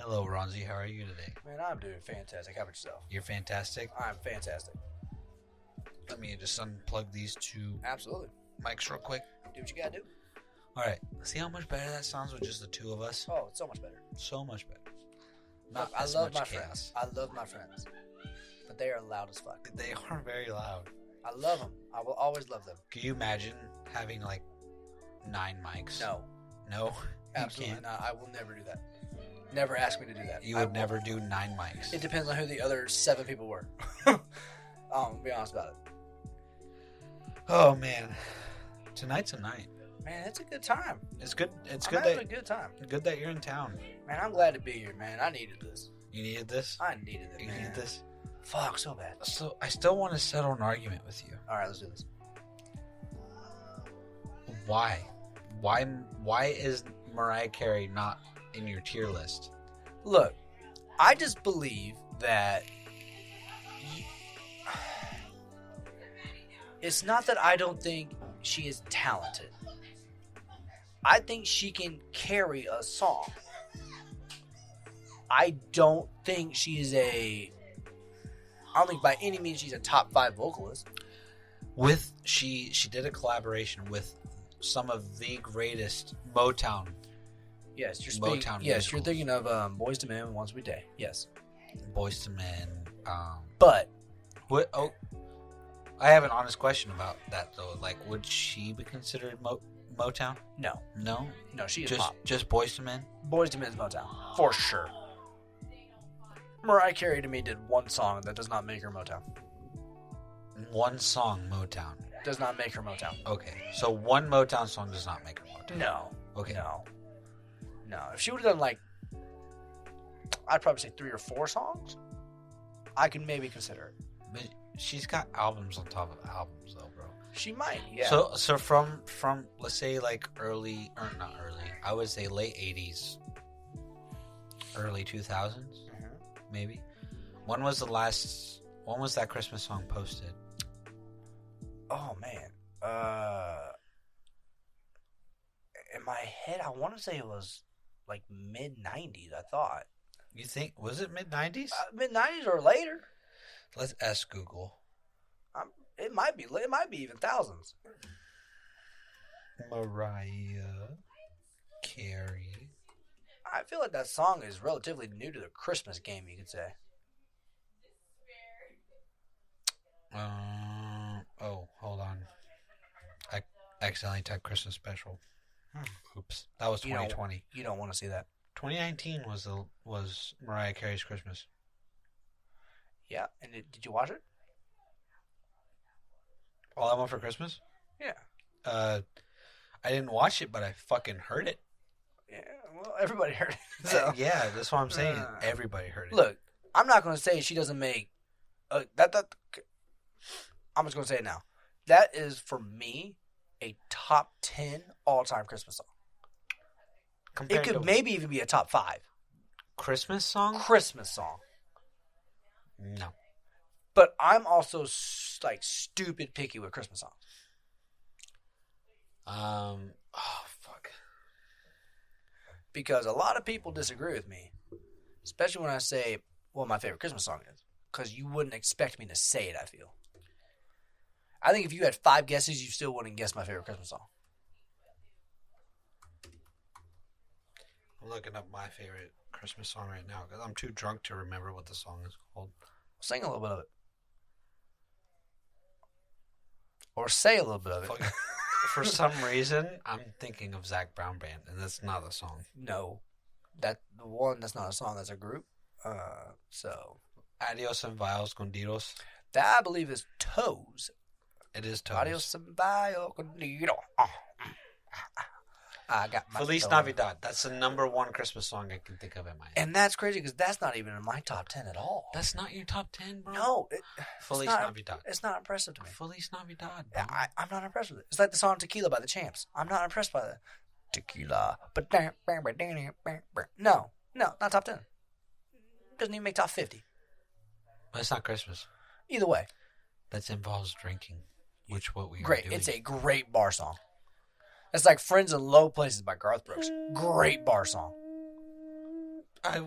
Hello, Ronzi. How are you today? Man, I'm doing fantastic. How about yourself? You're fantastic. I'm fantastic. Let me just unplug these two Absolutely. mics real quick. Do what you gotta do. All right. See how much better that sounds with just the two of us? Oh, it's so much better. So much better. Look, Not I as love much my chaos. friends. I love my friends. But they are loud as fuck. They are very loud. I love them. I will always love them. Can you imagine having like 9 mics? No. No? Absolutely You can't? not. I will never do that. Never ask me to do that. You I would will- never do 9 mics. It depends on who the other 7 people were. Be honest about it. Oh, man. Tonight's a night. Man, it's a good time. It's good. It's I'm good having that a good time. good that you're in town. Man, I'm glad to be here, man. I needed this. You needed this? I needed it, You man. needed this? Fuck, so bad. So I still want to settle an argument with you. All right, let's do this. Why? Why is Mariah Carey not in your tier list? Look, I just believe that it's not that I don't think she is talented. I think she can carry a song. I don't think she is I don't think by any means she's a top 5 vocalist. With she did a collaboration with some of the greatest Motown. Yes, you're Motown yes, you're musicals. thinking of Boys to Men, Once We Day. Yes, Boyz II Men. but What? Oh, I have an honest question about that though. Like, would she be considered Motown? no, No, she is just pop. just Boyz II Men. Boys to Men's Motown for sure. Mariah Carey to me did one song that does not make her Motown. One song Motown. Does not make her Motown. Okay, so one Motown song does not make her Motown. No. Okay. No. If she would have done like, I'd probably say 3 or 4 songs, I could maybe consider it. But she's got albums on top of albums though, bro. She might, yeah. So from let's say like early or not early, I would say late 80s, early 2000s, maybe. When was that Christmas song posted? Oh man. In my head, I want to say it was like mid 90s. I thought You think was it mid 90s? mid 90s or later. Let's ask Google. It might be. It might be even thousands. Mariah Carey. I feel like that song is relatively new to the Christmas game. You could say. Oh, hold on. I accidentally typed Christmas special. Oops, that was 2020. You don't want to see that. 2019 was Mariah Carey's Christmas. Yeah, and did you watch it? All I Want for Christmas? Yeah. I didn't watch it, but I fucking heard it. Yeah, well, everybody heard it. So. Yeah, that's what I'm saying. Everybody heard it. Look, I'm not going to say she doesn't make that. I'm just going to say it now. That is for me a top 10 all-time Christmas song. Compared It could to maybe even be a top 5 Christmas song? Christmas song. No. But I'm also like stupid picky with Christmas songs. Oh fuck. Because a lot of people disagree with me, especially when I say what my favorite Christmas song is. Because you wouldn't expect me to say it, I feel. I think if you had 5 guesses, you still wouldn't guess my favorite Christmas song. I'm looking up my favorite Christmas song right now because I'm too drunk to remember what the song is called. Sing a little bit of it. Or say a little bit of it. Fuck. For some reason, I'm thinking of Zac Brown Band, and that's not a song. No. That's not a song, that's a group. So Adios and Vials Condidos. that I believe is Toes. It is Toes. Adios and Bio Condido. I got my Feliz toe. Navidad. That's the number 1 Christmas song I can think of in my head. And that's crazy because that's not even in my top 10 at all. That's not your top 10, bro? No. Feliz not- Navidad. It's not impressive to me. Feliz Navidad, bro. I'm not impressed with it. It's like the song Tequila by the Champs. I'm not impressed by that. Tequila. No, not top 10. Doesn't even make top 50. But it's not Christmas. Either way, That involves drinking, which what we great. are doing. It's a great bar song. It's like Friends in Low Places by Garth Brooks. Great bar song. I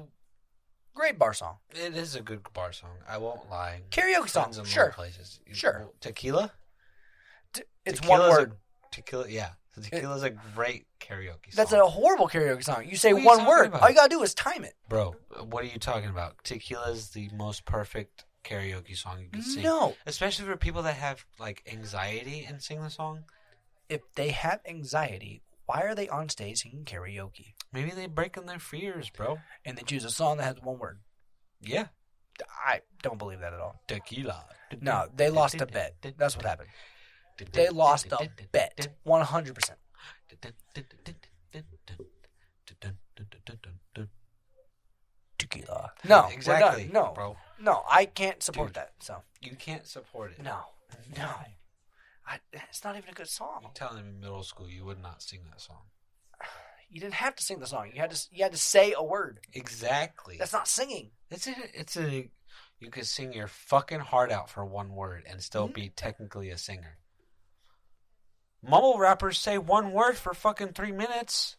Great bar song. It is a good bar song. I won't lie. Karaoke song. Friends in Sure. low places. Sure. Tequila? It's Tequila's one word. Tequila, yeah. Tequila's a great karaoke song. That's a horrible karaoke song. You say What are you one talking word. about? All you gotta do is time it. Bro, what are you talking about? Tequila's the most perfect karaoke song you can sing. No. Especially for people that have, like, anxiety and sing the song. If they have anxiety, why are they on stage singing karaoke? Maybe they breaking their fears, bro. And they choose a song that has one word. Yeah. I don't believe that at all. Tequila. No, they lost a bet. That's what happened. They lost a bet. 100%. Tequila. No, exactly. No, bro. No, I can't support that. So You can't support it. no. It's not even a good song. I'm telling me, in middle school, you would not sing that song. You didn't have to sing the song. You had to say a word. Exactly. That's not singing. You could sing your fucking heart out for one word and still be technically a singer. Mumble rappers say one word for fucking 3 minutes.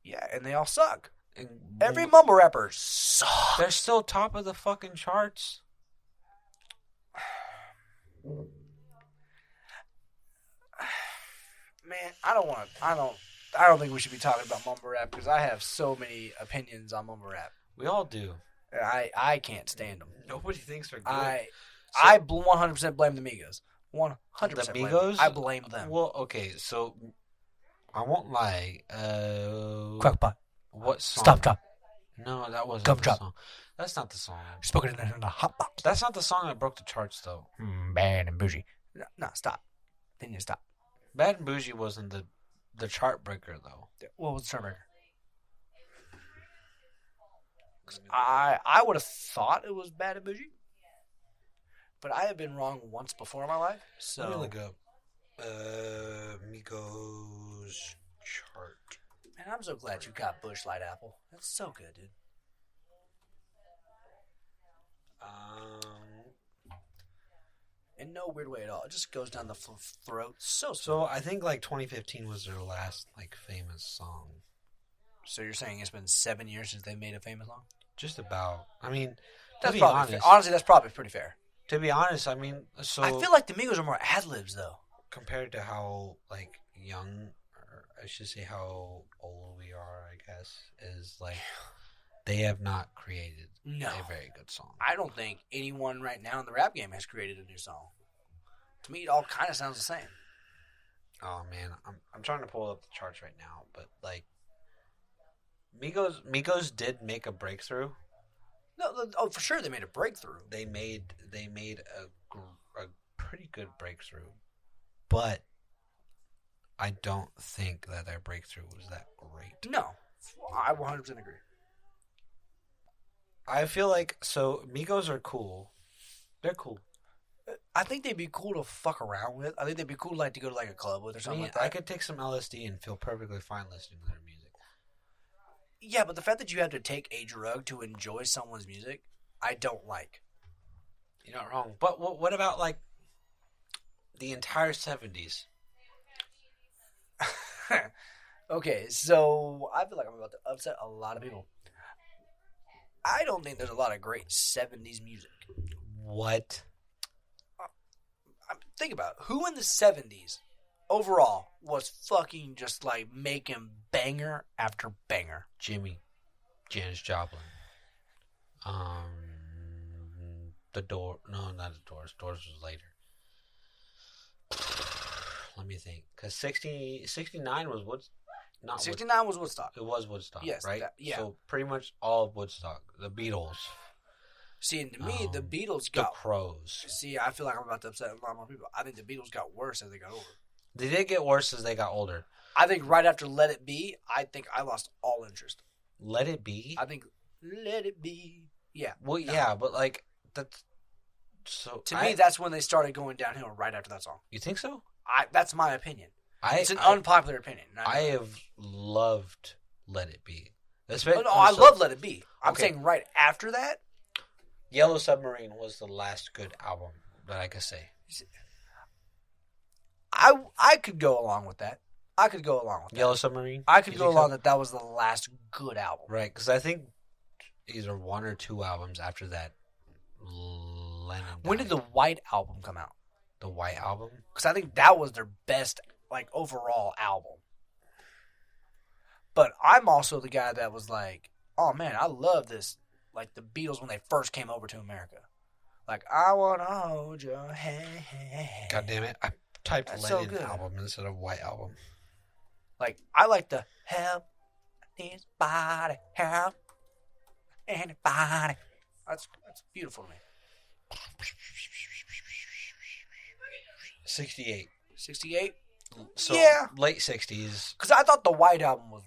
Yeah, and they all suck. And Every mumble rapper sucks. they're still top of the fucking charts. Man, I don't think we should be talking about mumble rap because I have so many opinions on mumble rap. We all do. I can't stand them. Nobody thinks they're good. I 100% blame the Migos. 100%. The Migos? I blame them. Well, okay, so I won't lie. Crackpot. What song? Stop drop. No, that wasn't Gum the drop. song. That's not the song. Spoken in a hot box. That's not the song that broke the charts, though. Bad and bougie. No, stop. Then you stop. Bad and Bougie wasn't the chart breaker, though. What was the chart breaker? I would have thought it was Bad and Bougie, but I have been wrong once before in my life. So Let me look up Migos chart. Man, I'm so glad you got Bush Light Apple. That's so good, dude. In no weird way at all. It just goes down the throat. So I think like 2015 was their last like famous song. So you're saying it's been 7 years since they made a famous song? Just about. I mean, That's to be probably honest, fair. Honestly, that's probably pretty fair. To be honest, I mean, so I feel like the Migos are more ad-libs, though. compared to how like young, or I should say how old we are, I guess, is like they have not created a very good song. I don't think anyone right now in the rap game has created a new song. To me, it all kind of sounds the same. Oh man, I'm trying to pull up the charts right now, but like Migos did make a breakthrough. No, for sure they made a breakthrough. They made a pretty good breakthrough, but I don't think that their breakthrough was that great. No, I 100% agree. I feel like so Migos are cool. They're cool. I think they'd be cool to fuck around with. I think they'd be cool like to go to like a club with or something like that. I could take some LSD and feel perfectly fine listening to their music. Yeah, but the fact that you have to take a drug to enjoy someone's music, I don't like. You're not wrong. But what about like the entire 70s? Okay, so I feel like I'm about to upset a lot of people. I don't think there's a lot of great 70s music. What? Think about it. Who in the 70s overall was fucking just like making banger after banger? Jimmy. Janis Joplin. The Door. No, not the Doors. Doors was later. Let me think. Because 69 was Woodstock. 69 was Woodstock. It was Woodstock, Yes, right? yeah. So pretty much all of Woodstock. The Beatles. See, and to me, the Beatles The got... Crows. See, I feel like I'm about to upset a lot more people. I think the Beatles got worse as they got older. They did get worse as they got older. I think right after Let It Be, I think I lost all interest. Let It Be? I think Let It Be. Yeah. Well, yeah, but like, that's... So To me, that's when they started going downhill right after that song. You think so? That's my opinion. It's an I unpopular opinion. I have loved Let It Be. I love Let It Be. I'm saying right after that. Yellow Submarine was the last good album that I could say. I could go along with that. Yellow Submarine? I could go along that was the last good album. Right, because I think either 1 or 2 albums after that. Lennon died. When did the White Album come out? The White Album? Because I think that was their best, like, overall album. But I'm also the guy that was like, oh, man, I love this. Like, the Beatles when they first came over to America. Like, I want to hold your hand. God damn it. I typed That's Lennon so good. album instead of White Album. Like, I like the help anybody, help anybody. That's beautiful to me. 68. 68? So Yeah. late 60s. Because I thought the White Album was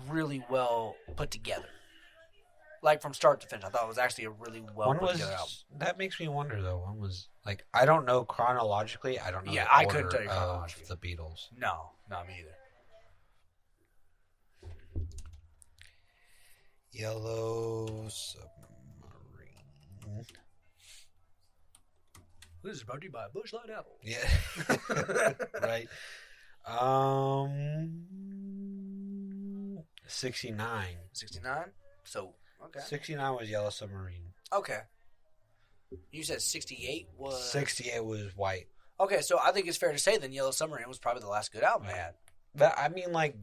really well put together. Like, from start to finish. I thought it was actually a really well put together album. That makes me wonder, though. One was, like, I don't know chronologically. I don't know the I order couldn't tell you chronologically. of the Beatles. No, not me either. Yellow Submarine. This is brought to you by Busch Light Apple. Yeah. Right. 69. 69? So, okay. 69 was Yellow Submarine. Okay. You said 68 was... 68 was White. Okay, so I think it's fair to say then Yellow Submarine was probably the last good album they had. But, I mean, like,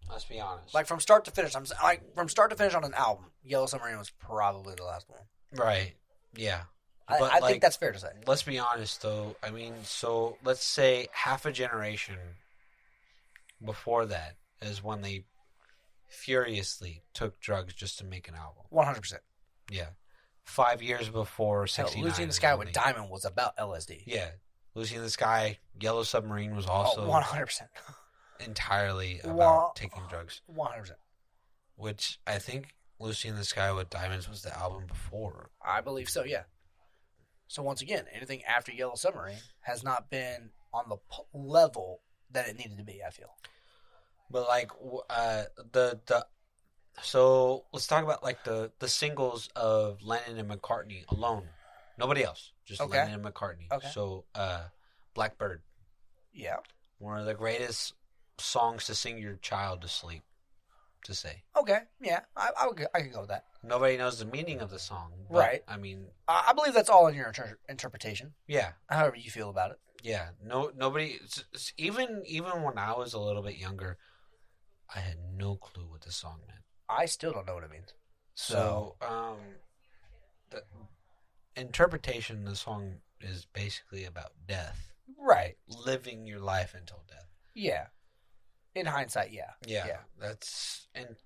let's be honest. Like, from start to finish, from start to finish on an album, Yellow Submarine was probably the last one. Right. Yeah. I think that's fair to say. Let's be honest, though. I mean, so let's say half a generation before that is when they furiously took drugs just to make an album. 100%. Yeah. 5 years before 69. Lucy in the Sky with Diamond was about LSD. Yeah. Lucy in the Sky, Yellow Submarine was also 100%. entirely about taking drugs. 100%. Which I think Lucy in the Sky with Diamonds was the album before. I believe so, yeah. So once again, anything after Yellow Submarine has not been on the level that it needed to be, I feel. But like so let's talk about like the singles of Lennon and McCartney alone. Nobody else, just Okay. Lennon and McCartney. Okay. So Blackbird, Yeah. one of the greatest songs to sing your child to sleep, to say. Okay. Yeah. I can go with that. Nobody knows the meaning of the song, but, Right. I mean, I believe that's all in your interpretation. yeah, However you feel about it. yeah. Nobody. Even when I was a little bit younger, I had no clue what the song meant. I still don't know what it means. So, the interpretation of the song is basically about death, Right. living your life until death. Yeah. In hindsight, yeah. Yeah. That's and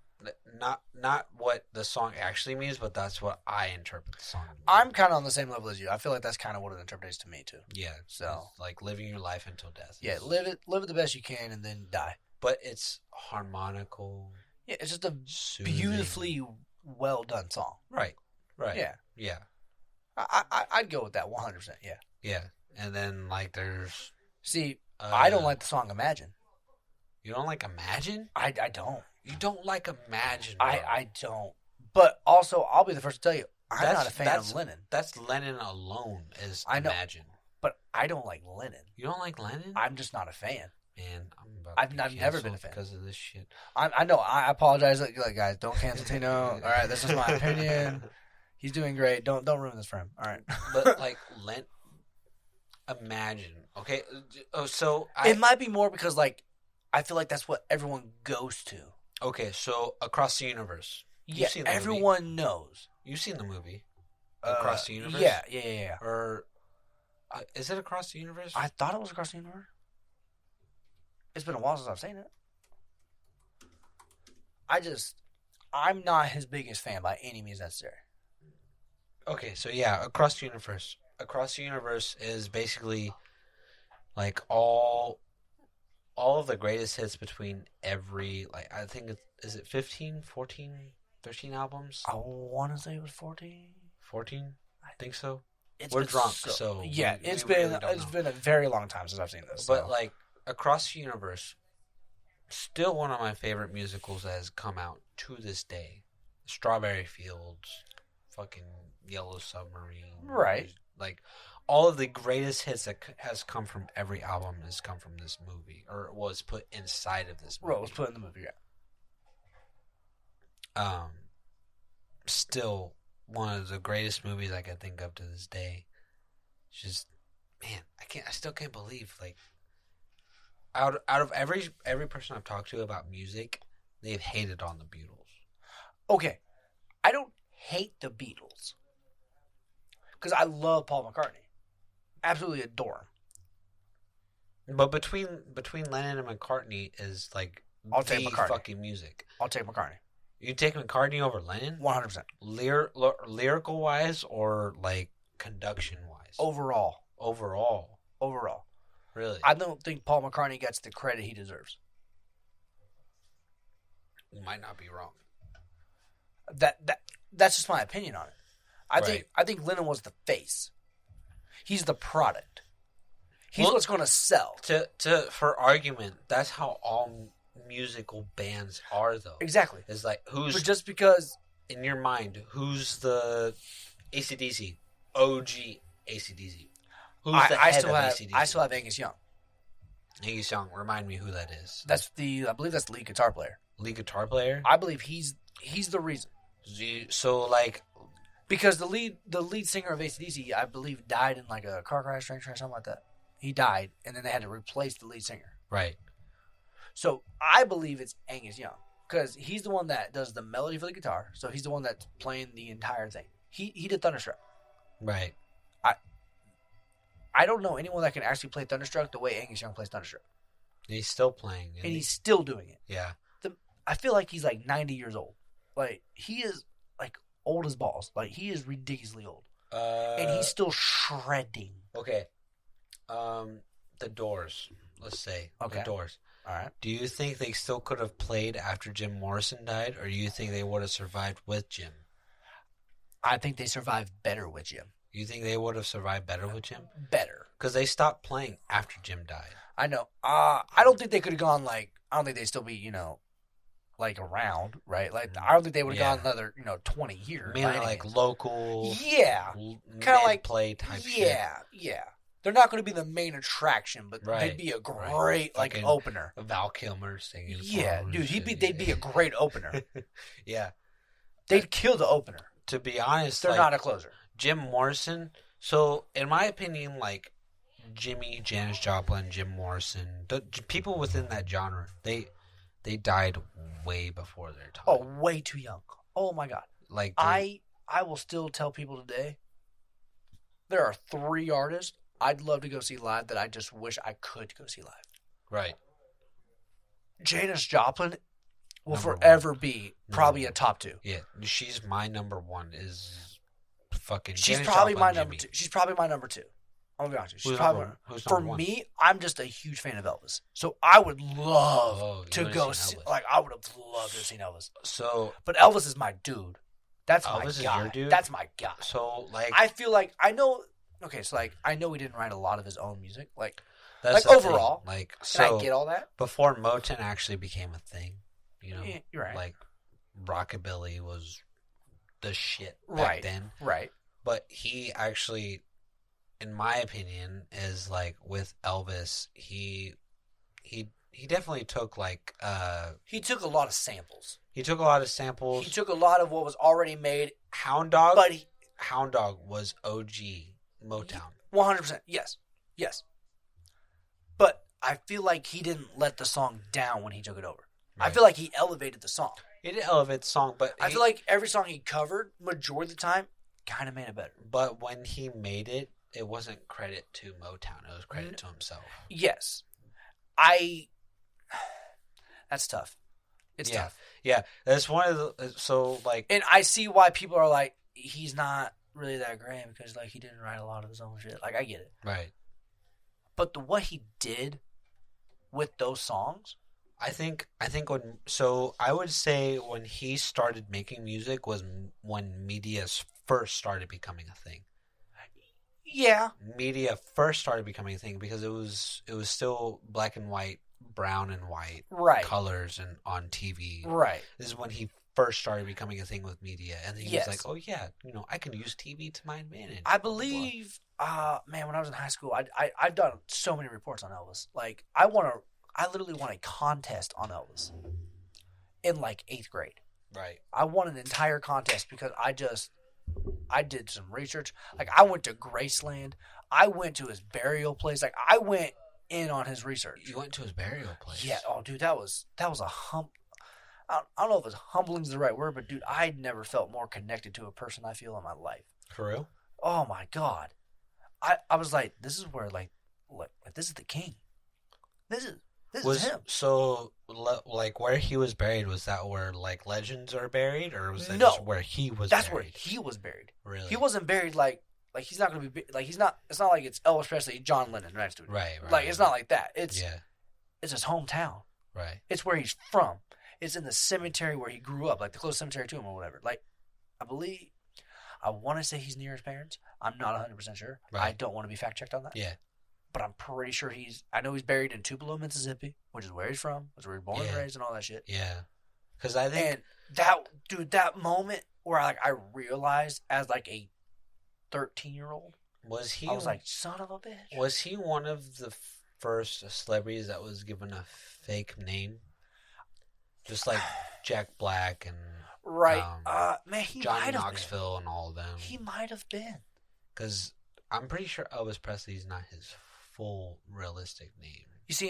not what the song actually means, but that's what I interpret the song. I'm kind of on the same level as you. I feel like that's kind of what it interprets to me too. Yeah. So it's like living your life until death. yeah, live it the best you can, and then die. But it's harmonical. Yeah, it's just a Soothing. beautifully well done song. Right. Yeah, Yeah. I'd go with that 100%. Yeah. Yeah. And then like there's See, I don't like the song Imagine. You don't like Imagine? I don't. You don't like Imagine. Bro. I don't. But also, I'll be the first to tell you, I'm not a fan of Lennon. That's Lennon alone is I know. Imagine. But I don't like Lennon. You don't like Lennon? I'm just not a fan. Man, I've never been a fan because of this shit. I know. I apologize, like guys. Don't cancel Tino. All right, this is my opinion. He's doing great. Don't ruin this for him. All right. But like Imagine. Okay. Oh, so it might be more because like I feel like that's what everyone goes to. Okay, so Across the Universe. Yeah, everyone knows. You've seen the movie Across the Universe? Yeah. Or is it Across the Universe? I thought it was Across the Universe. It's been a while since I've seen it. I'm not his biggest fan by any means necessary. Okay, so yeah, Across the Universe. Across the Universe is basically like all of the greatest hits between every, like, I think is it 15, 14, 13 albums? I want to say it was 14. 14? I think so. We're drunk, so yeah, we it's really been a very long time since I've seen this. But like Across the Universe, still one of my favorite musicals that has come out to this day. Strawberry Fields, fucking Yellow Submarine, right? Like all of the greatest hits that has come from every album has come from this movie, or was put inside of this movie. Right, was put in the movie. Yeah. still one of the greatest movies I can think of to this day. It's just, man, I still can't believe, like, out of every person I've talked to about music, they've hated on the Beatles. Okay, I don't hate the Beatles because I love Paul McCartney, absolutely adore him. But between Lennon and McCartney is like I'll take McCartney. Fucking music. I'll take McCartney. You take McCartney over Lennon? 100%. Lyrical wise or like conduction wise? Overall. Really? I don't think Paul McCartney gets the credit he deserves. You might not be wrong. That's just my opinion on it. Right. I think Lennon was the face. He's the product. He's what's going to sell. For argument, that's how all musical bands are, though. Exactly. It's like But just because in your mind, who's the AC/DC OG AC/DC? Who's the head of AC/DC? I still have Angus Young. Angus Young, remind me who that is. I believe that's the lead guitar player. Lead guitar player? I believe he's the reason. So like, because the lead singer of AC/DC, I believe, died in like a car crash, train crash, something like that. He died, and then they had to replace the lead singer. Right. So I believe it's Angus Young because he's the one that does the melody for the guitar. So he's the one that's playing the entire thing. He did Thunderstruck. Right. I don't know anyone that can actually play Thunderstruck the way Angus Young plays Thunderstruck. He's still playing. And he's still doing it. Yeah. I feel like he's like 90 years old. Like, he is like old as balls. Like, he is ridiculously old. And he's still shredding. Okay. The Doors. Let's say. Okay. The Doors. All right. Do you think they still could have played after Jim Morrison died, or do you think they would have survived with Jim? I think they survived better with Jim. You think they would have survived better with Jim? Better. Because they stopped playing after Jim died. I know. I don't think they could have gone like. I don't think they'd still be, like around, right? Like, I don't think they would have gone another, 20 years. Mainly like local. Yeah. Kind of like play type shit. Yeah. They're not going to be the main attraction, but Right. they'd be a great like opener. Val Kilmer singing. Yeah, dude, they'd be a great opener. Yeah. They'd kill the opener. To be honest, They're not a closer. Jim Morrison. So, in my opinion, like Jimmy, Janis Joplin, Jim Morrison, the people within that genre, they died way before their time. Oh, way too young. Oh my god. Like I will still tell people today. There are 3 artists I'd love to go see live that I just wish I could go see live. Right. Janis Joplin will Number forever one. be probably a top 2. Yeah, she's my number one. Is fucking. She's Janis probably Joplin, my number 2. She's probably my number 2. I'm gonna be honest with you. She's Who's probably number- who's for number one? me. I'm just a huge fan of Elvis, so I would love you to would've go seen see. Elvis. Like, I would have loved to have seen Elvis. So But Elvis is my dude. That's my Elvis is guy. your dude? That's my guy. So like I feel like I know. Okay, so like I know he didn't write a lot of his own music, like that's like the overall. thing. Like and so I get all that. before Motown actually became a thing, Yeah, you're right. like rockabilly was the shit back Right. then. Right. But he actually, in my opinion, is like with Elvis, he definitely took like He took a lot of samples. he took a lot of samples. He took a lot of what was already made, Hound Dog, but he Hound Dog was OG Motown. 100%. Yes. But I feel like he didn't let the song down when he took it over. I Right. feel like he elevated the song. He did elevate the song, but I feel like every song he covered, majority of the time, kind of made it better. but when he made it, it wasn't credit to Motown. It was credit to himself. Yes. That's tough. It's tough. Yeah, that's one of the so like And I see why people are like, he's not really that great because like he didn't write a lot of his own shit. Like, I get it. right. But what he did with those songs, I think when I would say when he started making music was when media first started becoming a thing. yeah, Media first started becoming a thing because it was still black and white, brown and white right, colors and on TV. right. This is when he first started becoming a thing with media, and then he Yes. was like, "Oh yeah, I can use TV to my advantage." I believe, man, when I was in high school, I've done so many reports on Elvis. Like, I literally won a contest on Elvis in like 8th grade. Right. I won an entire contest because I did some research. Like, I went to Graceland. I went to his burial place. Like, I went in on his research. You went to his burial place? Yeah. Oh, dude, that was a I don't know if humbling is the right word, but dude, I never felt more connected to a person I feel in my life. For real? Oh my God. I was like, this is where like this is the king. This is him. So, like, where he was buried, was that where, like, legends are buried? Or was that No, just where he was that's buried? where he was buried. Really? He wasn't buried like he's not going to be, like, he's not, it's not like it's Elvis Presley, John Lennon next to him. Right. Like, it's not like that. It's Yeah. It's his hometown. Right. It's where he's from. It's in the cemetery where he grew up, like the closest cemetery to him or whatever. Like, I want to say he's near his parents. I'm not 100% sure. Right. I don't want to be fact-checked on that. Yeah. But I'm pretty sure I know he's buried in Tupelo, Mississippi, which is where he's from, which is where he's born and raised and all that shit. Yeah. Because I think... And that moment where I realized as like a 13-year-old, I was like, son of a bitch. Was he one of the first celebrities that was given a fake name? Just like Jack Black and... Right. Man, he Johnny might have Knoxville been. and all of them. He might have been. Because I'm pretty sure Elvis Presley's not his full realistic name. You see,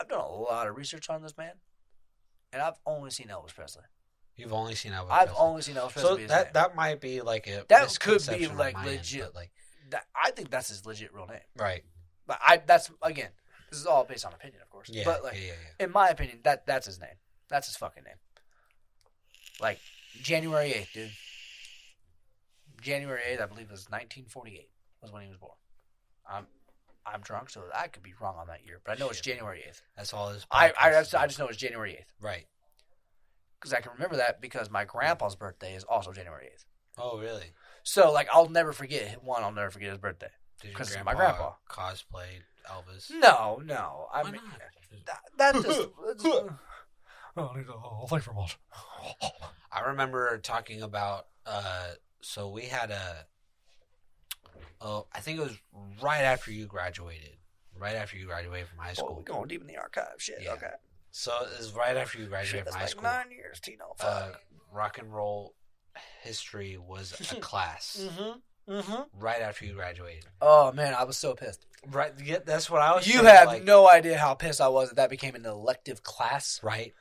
I've done a lot of research on this man, and I've only seen Elvis Presley. You've only seen Elvis I've Presley? only seen Elvis Presley. So that might be like a that could be misconception like on my legit. end, like, I think that's his legit real name. right. But that's again, this is all based on opinion, of course. Yeah. But like, yeah. in my opinion, that's his name. That's his fucking name. Like January 8th, dude. January 8th, I believe, was 1948. Was when he was born. I'm drunk, so I could be wrong on that year, but I know it's January 8th. That's all his. I just know it's January 8th. Right. Because I can remember that because my grandpa's birthday is also January 8th. Oh, really? So, like, I'll never forget his birthday. Because it's my grandpa. Cosplayed Elvis? No. I Why mean, not? that just... Oh, thanks very much. I remember talking about, so we had I think it was right after you graduated. Right after you graduated from high school. We're going deep in the archive. Shit, Yeah. okay. So it was right after you graduated from high That's school. like 9 years, Tino. Fuck. Rock and roll history was a class. Right after you graduated. Oh, man, I was so pissed. Right, yeah, that's what I was. You have no idea how pissed I was that became an elective class. Right.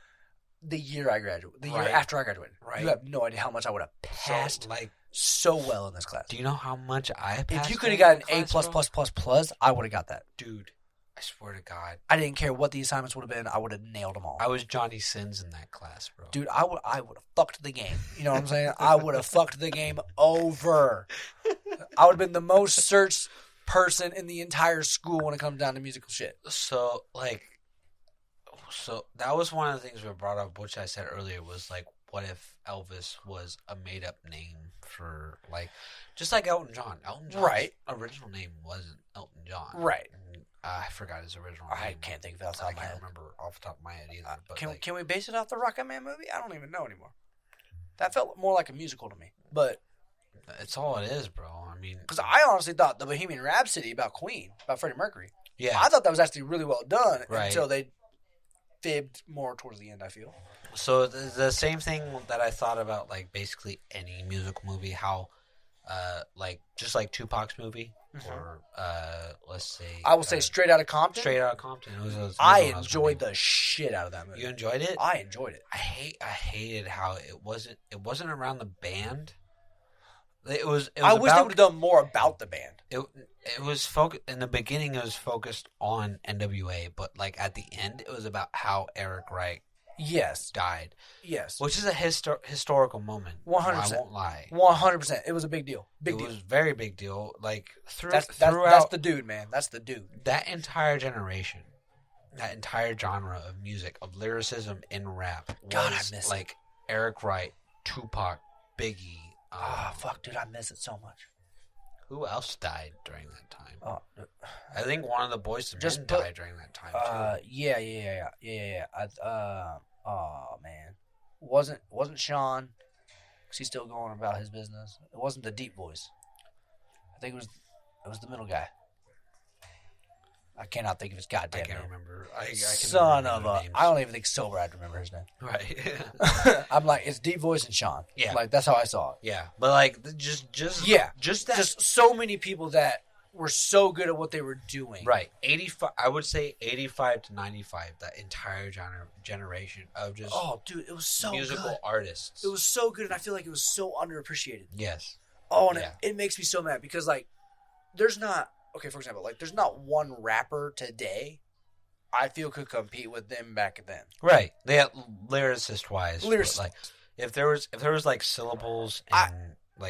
The year I graduated. The year Right. after I graduated. Right. You have no idea how much I would have passed So, so well in this class. do you know how much I passed? If you could have in got an that A class, bro? I would have got that. Dude, I swear to God. I didn't care what the assignments would have been. I would have nailed them all. I was Johnny Sins in that class, bro. Dude, I would have fucked the game. You know what I'm saying? I would have fucked the game over. I would have been the most searched person in the entire school when it comes down to musical shit. So that was one of the things we brought up, which I said earlier, was like, what if Elvis was a made-up name for, like, just like Elton John. Elton John's original name wasn't Elton John. Right. I forgot his original name. I can't think of it off the top I of my can't head. remember off the top of my head either. But Can we base it off the Rocket Man movie? I don't even know anymore. That felt more like a musical to me. But it's all it is, bro. I mean, because I honestly thought the Bohemian Rhapsody about Queen, about Freddie Mercury. yeah. I thought that was actually really well done until Right. they fibbed more towards the end, I feel. So the same thing that I thought about, like, basically any musical movie, how, like, just like Tupac's movie, or let's say, I will say Straight Outta Compton. Straight Outta Compton. I enjoyed the shit out of that movie. You enjoyed it? I enjoyed it. I hated how it wasn't around the band. It was I wish they would have done more about the band. It was focused in the beginning. It was focused on NWA, but like at the end, it was about how Eric Wright died. Yes. Which is a historical moment. 100%. I won't lie. 100%. It was a big deal. It was a very big deal. Like That's throughout the dude, man. That's the dude. that entire generation, that entire genre of music, of lyricism in rap, God, was I miss like Eric Wright, Tupac, Biggie. Fuck, dude, I miss it so much. Who else died during that time? Oh, I think one of the Boys to Men died during that time too. Yeah. Oh man, wasn't Sean? Cause he's still going about his business. It wasn't the deep voice. I think it was the middle guy. I cannot think of his goddamn name. I can't remember. I can Son remember of a... names. I don't even think sober I'd remember his name. Right. I'm like, it's Deep Voice and Sean. Yeah. Like, that's how I saw it. Yeah. But, like, just that. Just so many people that were so good at what they were doing. Right. 85, I would say 85 to 95, that entire generation of just Oh, dude, it was so musical good. artists. It was so good, and I feel like it was so underappreciated. Yes. Oh, and it makes me so mad because, like, there's not... Okay, for example, like, there's not one rapper today I feel could compete with them back then. Right. They had lyricist-wise. Lyricist. Like, if there was, like, syllables and...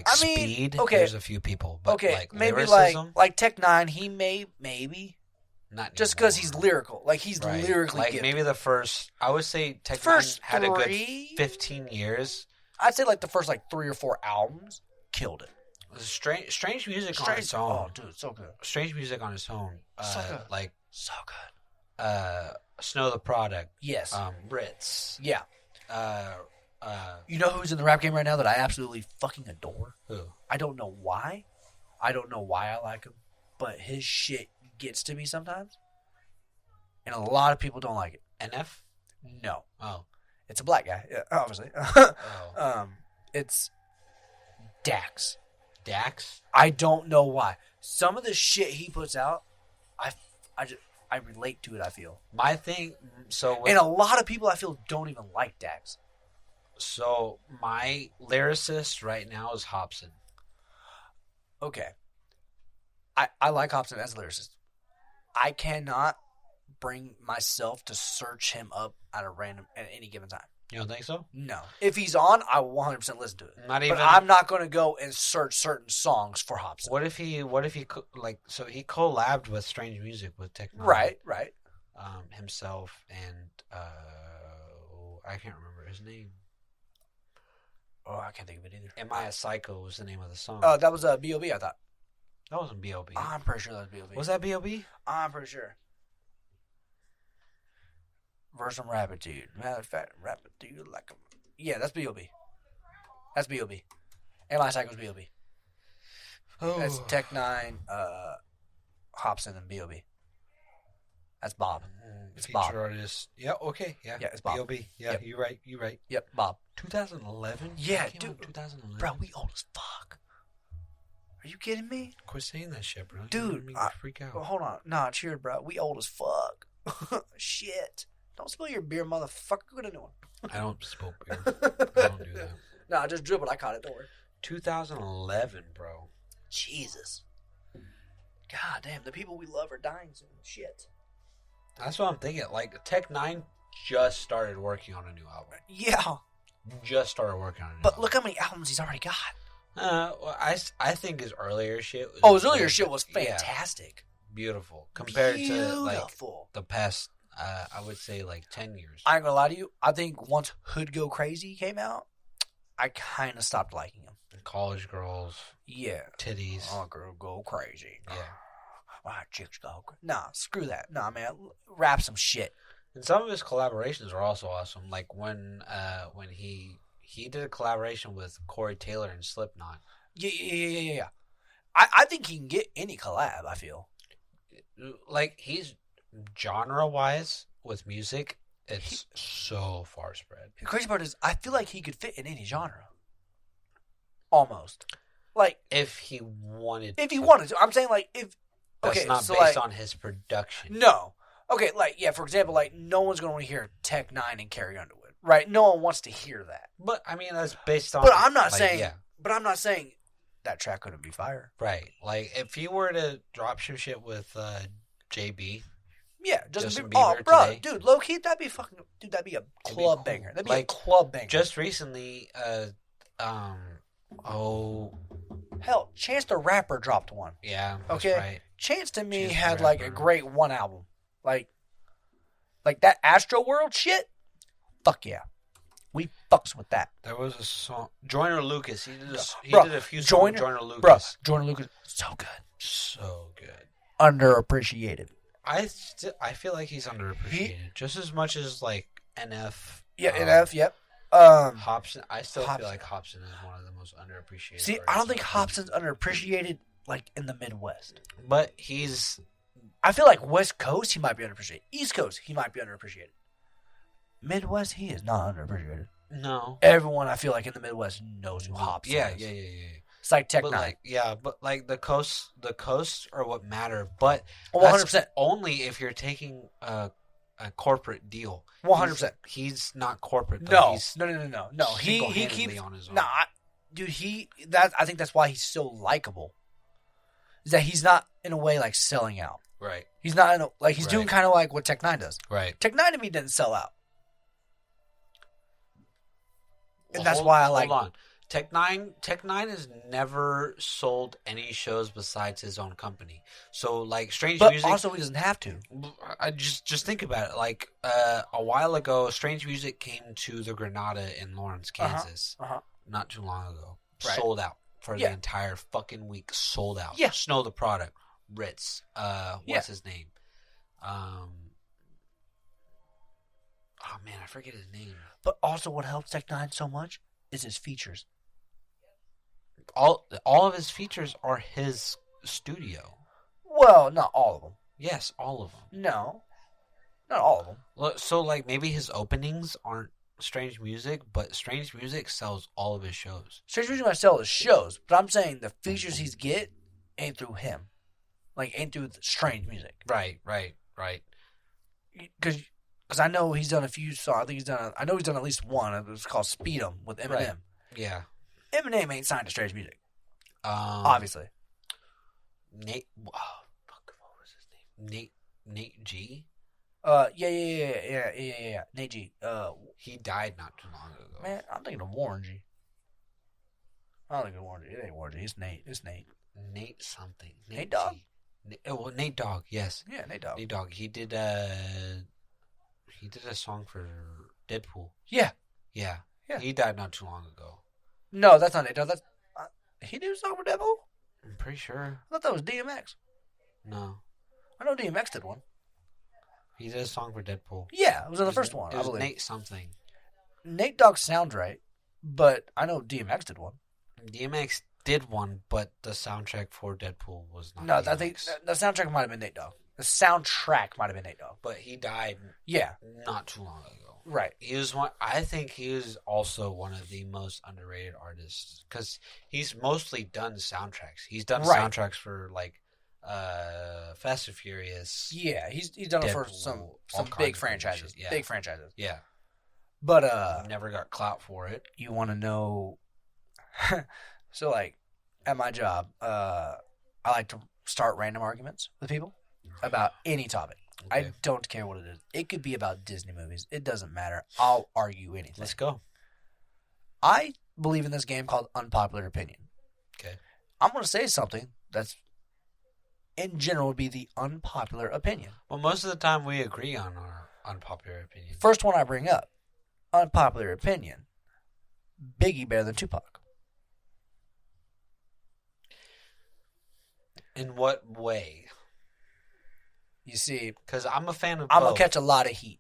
speed. Okay. There's a few people, but like maybe lyricism, like Tech Nine, he maybe not just because he's lyrical, like he's right. lyrically like gifted. maybe the first. I would say Tech First Nine had a good three? 15 years. I'd say like the first like 3 or 4 albums killed it. Strange music on its own. Oh, dude, so good. Strange music on its own. So good. Like So good. Snow the Product. Yes. Brits. Yeah. You know who's in the rap game right now that I absolutely fucking adore? Who? I don't know why. I don't know why I like him, but his shit gets to me sometimes. And a lot of people don't like it. NF? No. Oh. It's a black guy, yeah, obviously. Oh. It's Dax. Dax? I don't know why. Some of the shit he puts out, I relate to it, I feel. My thing, and a lot of people I feel don't even like Dax. So my lyricist right now is Hobson. Okay. I like Hobson as a lyricist. I cannot bring myself to search him up at any given time. You don't think so? No. If he's on, I will 100% listen to it. Not even. But I'm not going to go and search certain songs for Hobson. What if he like? So he collabed with Strange Music with Tech Nine. Right. Himself and I can't remember his name. Oh, I can't think of it either. Am I a Psycho was the name of the song. That was B.O.B. I thought. That wasn't B.O.B. I'm pretty sure that was B.O.B. Was that B.O.B.? I'm pretty sure. Verse some Rapitude. Matter of fact, Rapitude like a... Yeah, that's B.O.B. That's B.O.B. Am I Psycho's B.O.B. Oh. That's Tech Nine, Hobson, and B.O.B. That's Bob. It's Feature Bob. artist. Yeah, okay. Yeah, it's Bob. B.O.B. Yeah, Yep. You're right. Yep, Bob. 2011? Yeah, It came out dude. 2011. Bro, we old as fuck. Are you kidding me? Quit saying that shit, bro. Dude, You're making me freak out. Well, hold on. Nah, cheers, bro. We old as fuck. Shit. Don't spill your beer, motherfucker. Get a new one. I don't smoke beer. I don't do that. Nah, just dribbled. I caught it. Don't worry. 2011, bro. Jesus. God damn, the people we love are dying soon. Shit. That's what I'm thinking. Like, Tech Nine just started working on a new album. Yeah. Just started working on a new But album. look how many albums he's already got. Well, I think his earlier shit was... Oh, his earlier shit was fantastic. Yeah, beautiful. Compared to, like, Beautiful. the past, I would say, like, 10 years. I ain't gonna lie to you. I think once Hood Go Crazy came out, I kind of stopped liking him. College girls. Yeah. Titties. Oh, girl, go crazy. Yeah. Why chicks go crazy? Nah, screw that. Nah, man. Rap some shit. And some of his collaborations are also awesome. Like, when he did a collaboration with Corey Taylor and Slipknot. Yeah. I think he can get any collab, I feel. Like, he's genre-wise with music, it's so far spread. The crazy part is, I feel like he could fit in any genre. Almost. Like, if he wanted to. I'm saying, like, if... That's okay, not so based like, on his production. No. Okay, like, yeah, for example, like, no one's going to want to hear Tech Nine and Carrie Underwood, right? No one wants to hear that. But, I mean, that's based on... But I'm not like, saying... Yeah. But I'm not saying that track couldn't be fire. Right. Like, if he were to drop some shit with JB... Yeah, Justin Bieber. Bieber Bro, today. dude, low key, that'd be fucking... Dude, that'd be a club banger. That'd be like, a club banger. Just recently, Hell, Chance the Rapper dropped one. Yeah, that's okay. right. Chance to me Chance the had like a Rapper. great one album. Like that Astro World shit. Fuck yeah. We fucks with that. There was a song... Joyner Lucas. He did a few songs Joyner, with Joyner Lucas. Bro, Joyner Lucas, so good. So good. Underappreciated. I feel like he's underappreciated. Just as much as, like, NF. Yeah, NF, yep. Hobson. I still feel like Hobson is one of the most underappreciated. See, I don't think Hobson's underappreciated, like, in the Midwest. But he's I feel like West Coast, he might be underappreciated. East Coast, he might be underappreciated. Midwest, he is not underappreciated. No. Everyone, I feel like, in the Midwest knows who Hops Yeah. is. Yeah. It's like Tech But Nine. the coasts are what matter. But 100%. only if you're taking a corporate deal. 100%. He's not corporate. Though. No. He keeps on his own. No, dude. I think that's why he's so likable. Is that he's not in a way like selling out. Right. He's not in a, like he's doing kind of like what Tech Nine does. Right. Tech Nine to me didn't sell out. Well, And that's why I like. Hold on. Tech Nine has never sold any shows besides his own company. So like Strange But Music. also he doesn't have to. I just think about it. Like a while ago, Strange Music came to the Granada in Lawrence, Kansas, not too long ago. Right. Sold out for the entire fucking week. Sold out. Yeah. Snow the Product, Ritz. What's his name? Oh man, I forget his name. But also, what helps Tech Nine so much is his features. All of his features are his studio. Well, not all of them. Yes, all of them. No, not all of them. So, like, maybe his openings aren't Strange Music, but Strange Music sells all of his shows. Strange Music might sell his shows, but I'm saying the features he's get ain't through him. Like, ain't through the Strange Music. Right. Because I know he's done a few songs. I know he's done at least one. It was called Speed 'Em with Eminem. Right. Yeah. Eminem ain't signed to Strange Music. Obviously. Nate. What was his name? Nate G. Yeah. Nate G. He died not too long ago. Man, I'm thinking of Warren G. I don't think of Warren G. It ain't Warren G. It's Nate. Nate something. Nate Dogg. Nate Dogg. Yes. Yeah, Nate Dogg. Nate Dogg. He did a song for Deadpool. Yeah. He died not too long ago. No, that's not Nate Dogg. He did a song for Deadpool? I'm pretty sure. I thought that was DMX. No. I know DMX did one. He did a song for Deadpool. Yeah, it was in the first one, It I was believe. Nate something. Nate Dogg sounds right, but I know DMX did one. DMX did one, but the soundtrack for Deadpool was not. No, DMX. I think the soundtrack might have been Nate Dogg. The soundtrack might have been Nate Dogg. But he died. Yeah. Not too long ago. Right. He was one. I think he was also one of the most underrated artists because he's mostly done soundtracks. He's done soundtracks for like Fast and Furious. Yeah, he's done it for some big franchises. Yeah. Big franchises. Yeah. But never got clout for it. You want to know? So like, at my job, I like to start random arguments with people about any topic. Okay. I don't care what it is. It could be about Disney movies. It doesn't matter. I'll argue anything. Let's go. I believe in this game called Unpopular Opinion. Okay. I'm going to say something that's, in general, would be the unpopular opinion. Well, most of the time we agree on our unpopular opinion. First one I bring up, unpopular opinion, Biggie better than Tupac. In what way? You see, because I'm a fan of I'm both. going to catch a lot of heat.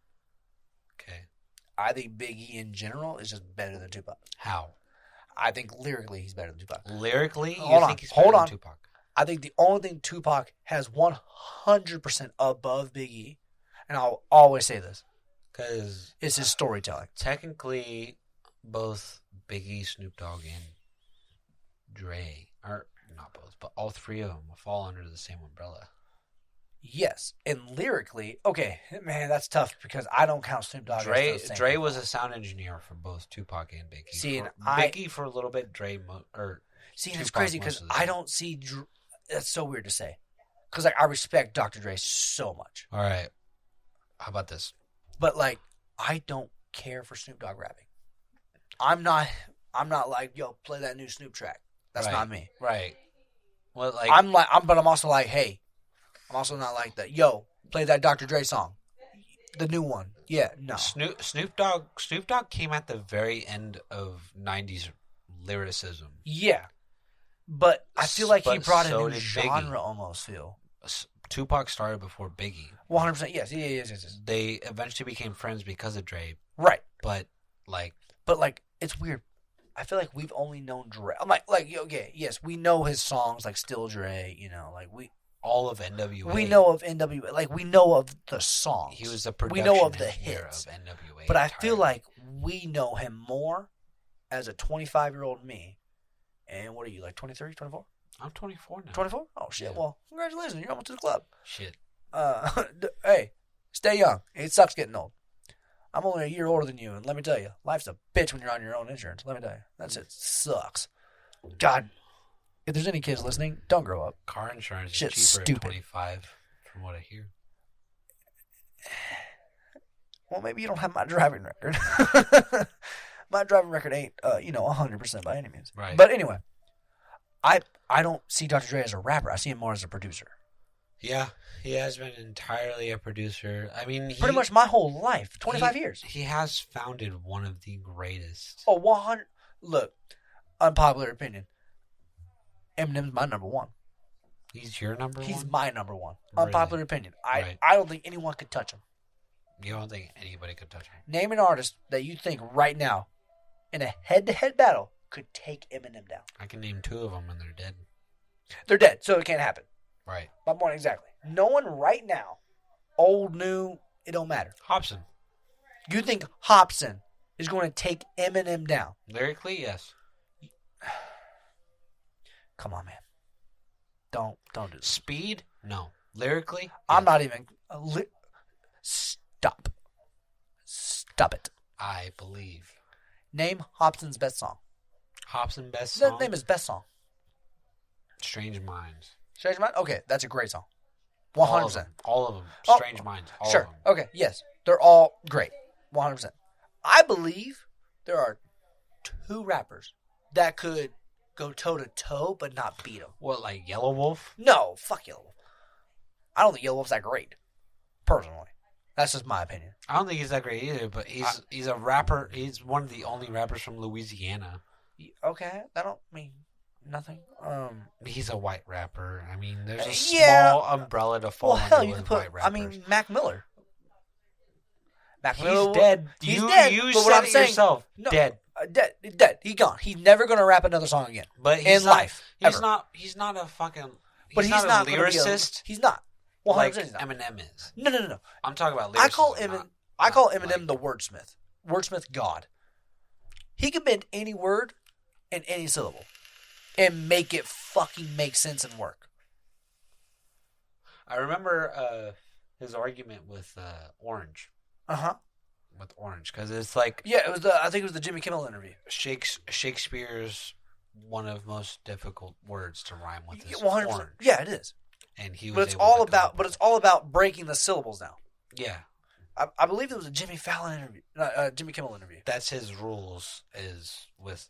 Okay. I think Biggie in general is just better than Tupac. How? I think lyrically he's better than Tupac. Lyrically? Hold on. He's better than Tupac? I think the only thing Tupac has 100% above Biggie, and I'll always say this, because it's his storytelling. Technically, both Biggie, Snoop Dogg, and Dre, or not both, but all three of them fall under the same umbrella. Yes, and lyrically, okay, man, that's tough because I don't count Snoop Dogg. Dre was a sound engineer for both Tupac and Biggie. See, Biggie for a little bit, see, and it's crazy because I don't see. That's so weird to say, because like I respect Dr. Dre so much. All right, how about this? But like, I don't care for Snoop Dogg rapping. I'm not like, yo, play that new Snoop track. That's not me. Right. Well, like but I'm also like, hey. I'm also not like that. Yo, play that Dr. Dre song, the new one. Yeah, no. Snoop Dogg came at the very end of '90s lyricism. Yeah, but I feel like he brought a new genre. Biggie. Almost feel. Tupac started before Biggie. 100%. Yes. They eventually became friends because of Dre. Right. But like, it's weird. I feel like we've only known Dre. I'm like, okay, yes, we know his songs like Still Dre. You know, like all of NWA. We know of NWA. Like, we know of the songs. He was the production we know of the engineer hits. of NWA. But I feel like we know him more as a 25-year-old me. And what are you, like 23, 24? I'm 24 now. 24? Oh, shit. Yeah. Well, congratulations. You're almost to the club. Shit. Hey, stay young. It sucks getting old. I'm only a year older than you, and let me tell you, life's a bitch when you're on your own insurance. Let me tell you. That shit sucks. God, if there's any kids listening, don't grow up. Car insurance Shit's is cheaper stupid. at 25 from what I hear. Well, maybe you don't have my driving record. My driving record ain't, 100% by any means. Right. But anyway, I don't see Dr. Dre as a rapper. I see him more as a producer. Yeah, he has been entirely a producer. I mean, Pretty much my whole life, 25 years. He has founded one of the greatest. Oh, 100. Look, unpopular opinion. Eminem's my number one. He's your number one? He's my number one. Really? Unpopular opinion. Right. I don't think anyone could touch him. You don't think anybody could touch him? Name an artist that you think right now, in a head-to-head battle, could take Eminem down. I can name 2 of them and they're dead. They're dead, so it can't happen. Right. My point exactly. No one right now, old, new, it don't matter. Hobson. You think Hobson is going to take Eminem down? Lyrically, yes. Come on, man. Don't do this. Speed? No. Lyrically? I'm yes. not even... Stop it. I believe. Name Hobson's best song. Hobson best song? Name his best song. Strange Minds. Strange Minds? Okay, that's a great song. 100%. All of them. Oh, Strange Minds. All sure. of them. Okay, yes. They're all great. 100%. I believe there are 2 rappers that could go toe-to-toe but not beat him. What, like Yellow Wolf? No, fuck Yellow Wolf. I don't think Yellow Wolf's that great. Personally. That's just my opinion. I don't think he's that great either, but he's a rapper. He's one of the only rappers from Louisiana. Okay, that don't mean nothing. He's a white rapper. I mean, there's a yeah. small umbrella to fall Well, hell, you under could with put. white rappers. I mean, Mac Miller. Mac he's Miller. dead. He's you, dead. You but said what I'm it saying, yourself. No, Dead. Dead. He's gone. He's never gonna rap another song again. But in life. He's ever. not. He's not a fucking. But he's not a lyricist. He's not. 100% Like he's not. Eminem is. No. I'm talking about lyricism. I call Eminem the wordsmith. Wordsmith God. He can bend any word in any syllable and make it fucking make sense and work. I remember his argument with Orange. Uh-huh. With Orange, because it's like Yeah, it was I think it was the Jimmy Kimmel interview. Shakespeare's one of most difficult words to rhyme with is 100%. orange. Yeah, it is. And he was But it's able all to about. come But up it's all about breaking the syllables down. with- yeah. I believe it was a Jimmy Fallon interview, Jimmy Kimmel interview. That's his rules. Is with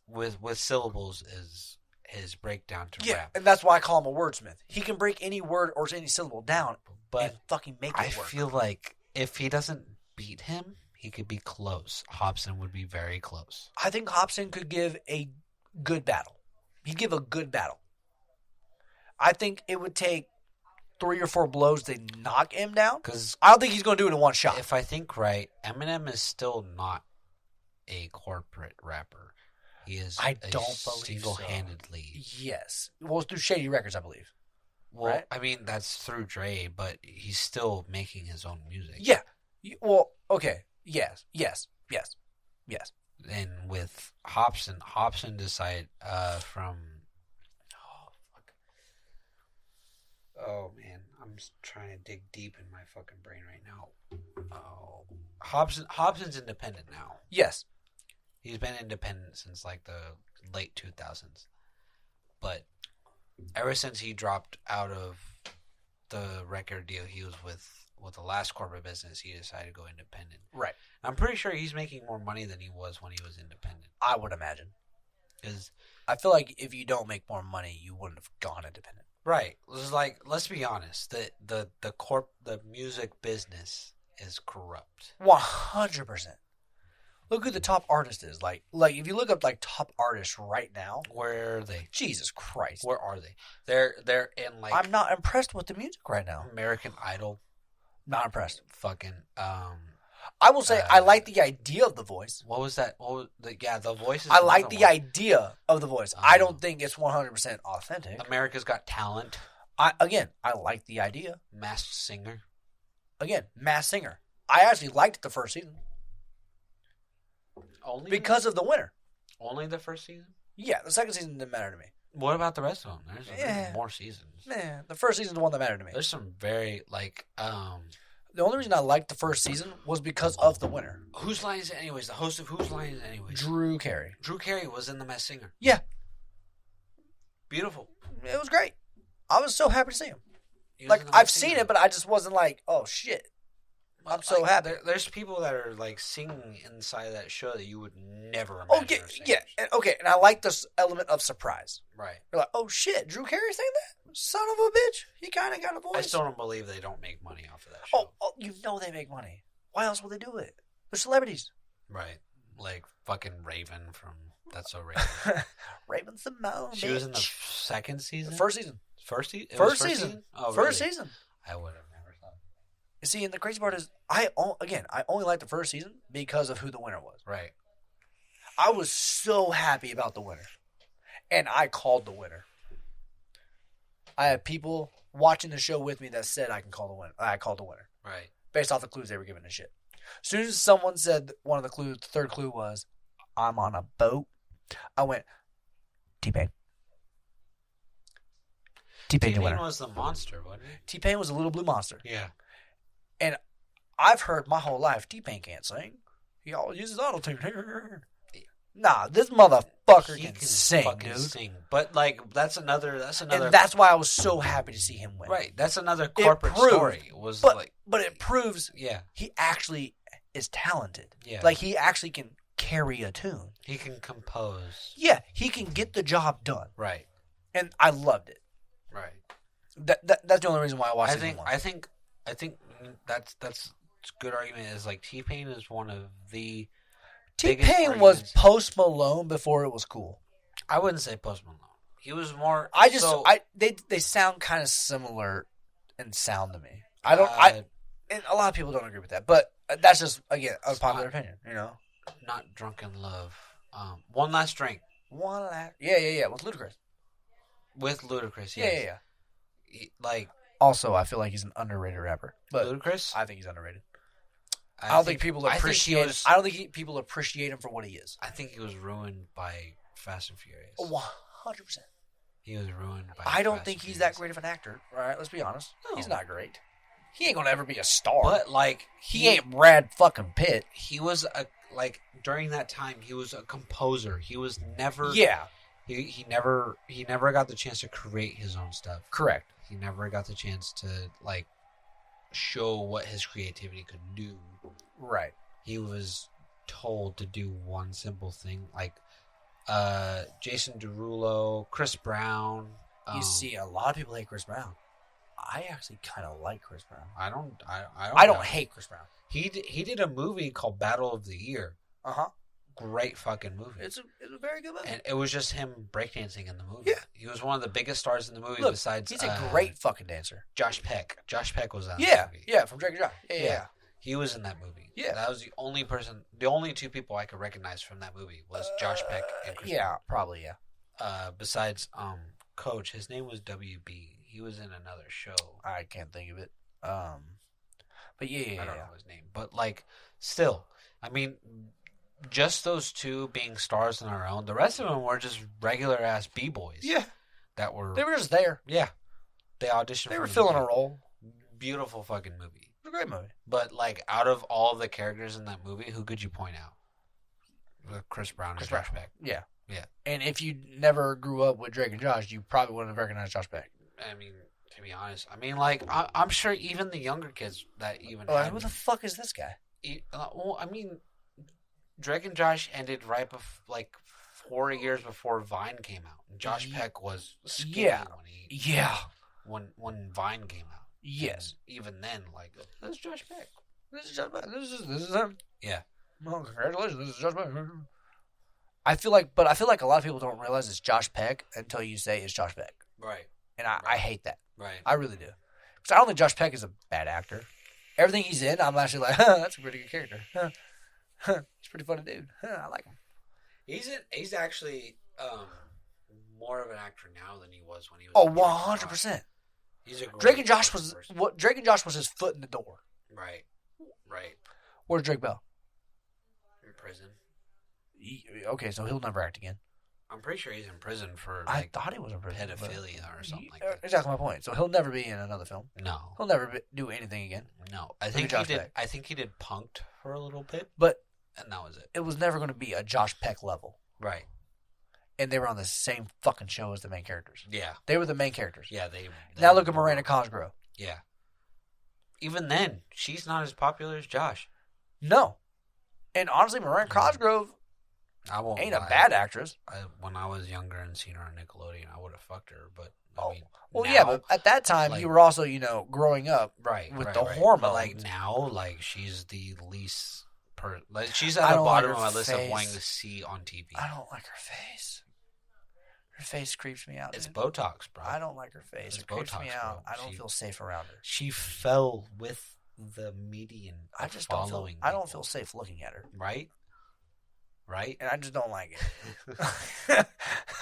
syllables is his breakdown to rap. And that's why I call him a wordsmith. He can break any word or any syllable down, But and fucking make I it work. feel like if he doesn't beat him, he could be close. Hobson would be very close. I think Hobson could give a good battle. He'd give a good battle. I think it would take 3 or 4 blows to knock him down. Because I don't think he's going to do it in one shot. if I think right, Eminem is still not a corporate rapper. He is. I don't believe single-handedly. Yes. Well, it's through Shady Records, I believe. Well, Right? I mean that's through Dre, but he's still making his own music. Yeah. Well, okay. Yes. And with Hobson decided from. Oh man, I'm just trying to dig deep in my fucking brain right now. Oh, Hobson's independent now. Yes. He's been independent since like the late 2000s, but ever since he dropped out of the record deal he was with the last corporate business, he decided to go independent. Right. I'm pretty sure he's making more money than he was when he was independent. I would imagine. Because I feel like if you don't make more money, you wouldn't have gone independent. right, it's like let's be honest, the music business is corrupt. 100%. Look who the top artist is. Like if you look up like top artists right now, Where are they? Jesus Christ. Where are they? They're in like I'm not impressed with the music right now. American Idol. Not impressed. Fucking I will say I like the idea of The Voice. what was that? The Voice is I like another the one. idea of The Voice. I don't think it's 100% authentic. America's Got Talent. I like the idea. Masked Singer. Again, Masked Singer. I actually liked the first season. Only because of the winner. Only the first season? Yeah, the second season didn't matter to me. What about the rest of them? There's more seasons. Man, the first season's the one that mattered to me. There's some very, The only reason I liked the first season was because of the winner. Whose Line Is It Anyways? The host of Whose Line Is It Anyways? Drew Carey. Drew Carey was in The Masked Singer. Yeah. Beautiful. It was great. I was so happy to see him. Like, I've seen it, but I just wasn't like, oh, shit. I'm so happy. There's people that are like singing inside of that show that you would never imagine. Okay, yeah, and I like this element of surprise. Right. You're like, oh shit, Drew Carey sang that? Son of a bitch. He kind of got a voice. I still don't believe they don't make money off of that show. Oh, you know they make money. Why else would they do it? They're celebrities. Right. Like fucking Raven from That's So Raven. Raven Simone. She was in the second season? First season. First season? First season. Oh, first really? season. I would have never thought. You see, and the crazy part is, I only liked the first season because of who the winner was. Right. I was so happy about the winner. And I called the winner. I had people watching the show with me that said I can call the winner. I called the winner. Right. Based off the clues they were giving and shit. As soon as someone said one of the clues, the third clue was, I'm on a boat, I went, TPain. TPain the winner. TPain was the monster, wasn't he? TPain was a little blue monster. Yeah. And I've heard my whole life, TPain can't sing. He always uses auto-tune. Nah, this motherfucker can sing, dude. Sing. But like that's another And that's why I was so happy to see him win. Right. That's another corporate story. But it proves he actually is talented. Yeah. Like he actually can carry a tune. He can compose. Yeah, he can get the job done. Right. And I loved it. Right. That's the only reason why I watched it. I think that's a good argument is like T-Pain is one of the T-Pain was Post Malone before it was cool. I wouldn't say Post Malone. He was more. They sound kind of similar in sound to me. And a lot of people don't agree with that, but that's just again a popular opinion, you know. Not Drunken Love. One Last Drink. Yeah. With Ludacris. Yes. Yeah. Like. Also, I feel like he's an underrated rapper. But Ludacris? I think he's underrated. I don't think people appreciate. I don't think people appreciate him for what he is. I think he was ruined by Fast and Furious. 100%. He was ruined by. I don't think he's that great of an actor. All right, let's be honest. No. He's not great. He ain't gonna ever be a star. But like he ain't Brad fucking Pitt. He was during that time he was a composer. He was never. Yeah. He never got the chance to create his own stuff. Correct. He never got the chance to like show what his creativity could do. Right. He was told to do one simple thing, like Jason Derulo, Chris Brown. You see, a lot of people hate Chris Brown. I actually kind of like Chris Brown. I don't hate Chris Brown. He did a movie called Battle of the Year. Great fucking movie. It's a very good movie. And it was just him breakdancing in the movie. Yeah. He was one of the biggest stars in the movie. Look, besides he's a great fucking dancer. Josh Peck. Josh Peck was on that movie. Yeah, from Drake and Josh. Yeah. He was in that movie. Yeah. That was the only two people I could recognize from that movie was Josh Peck and Chris Brown. Probably, yeah. Besides Coach, his name was WB. He was in another show. I can't think of it. But yeah. I don't know his name. But like still, I mean, just those two being stars on their own. The rest of them were just regular ass b-boys. Yeah. They were just there. Yeah. They auditioned. They were filling a role. Beautiful fucking movie. It was a great movie. But like out of all the characters in that movie, who could you point out? Chris Brown and Josh Peck. Yeah. Yeah. And if you never grew up with Drake and Josh, you probably wouldn't have recognized Josh Peck. I mean, to be honest, like I'm sure even the younger kids that even who the fuck is this guy? Well, I mean, Drake and Josh ended right like 4 years before Vine came out. And Josh Peck was skinny when Vine came out. Yes. And even then, like, this is Josh Peck. This is Josh Peck. This is him. Yeah. Well, congratulations. This is Josh Peck. I feel like a lot of people don't realize it's Josh Peck until you say it's Josh Peck. Right. And I hate that. Right. I really do. Because I don't think Josh Peck is a bad actor. Everything he's in, I'm actually like, that's a pretty good character. He's a pretty funny dude. I like him. He's actually more of an actor now than he was when he was. Oh, 100%. He's a great Drake and Josh person. Drake and Josh was his foot in the door. Right. Where's Drake Bell? In prison. Okay, so he'll never act again. I'm pretty sure he's in prison for I thought he was in prison. pedophilia or something like that. Exactly my point. So he'll never be in another film. No. He'll never do anything again. No. I think he did Punk'd for a little bit. But and that was it. It was never going to be a Josh Peck level. Right. And they were on the same fucking show as the main characters. Yeah. They were the main characters. Yeah, now look at Miranda Cosgrove. Yeah. Even then, she's not as popular as Josh. No. And honestly, Miranda Cosgrove ain't a bad actress. When I was younger and seen her on Nickelodeon, I would have fucked her. But now, yeah, but at that time, you were also, growing up with the hormones. But now, she's the least she's at the bottom of my list of wanting to see on TV. I don't like her face. Her face creeps me out. It's Botox, bro. I don't like her face. It creeps me out. I don't feel safe around her. She fell with the median. I just don't feel. I don't feel safe looking at her. Right. And I just don't like it.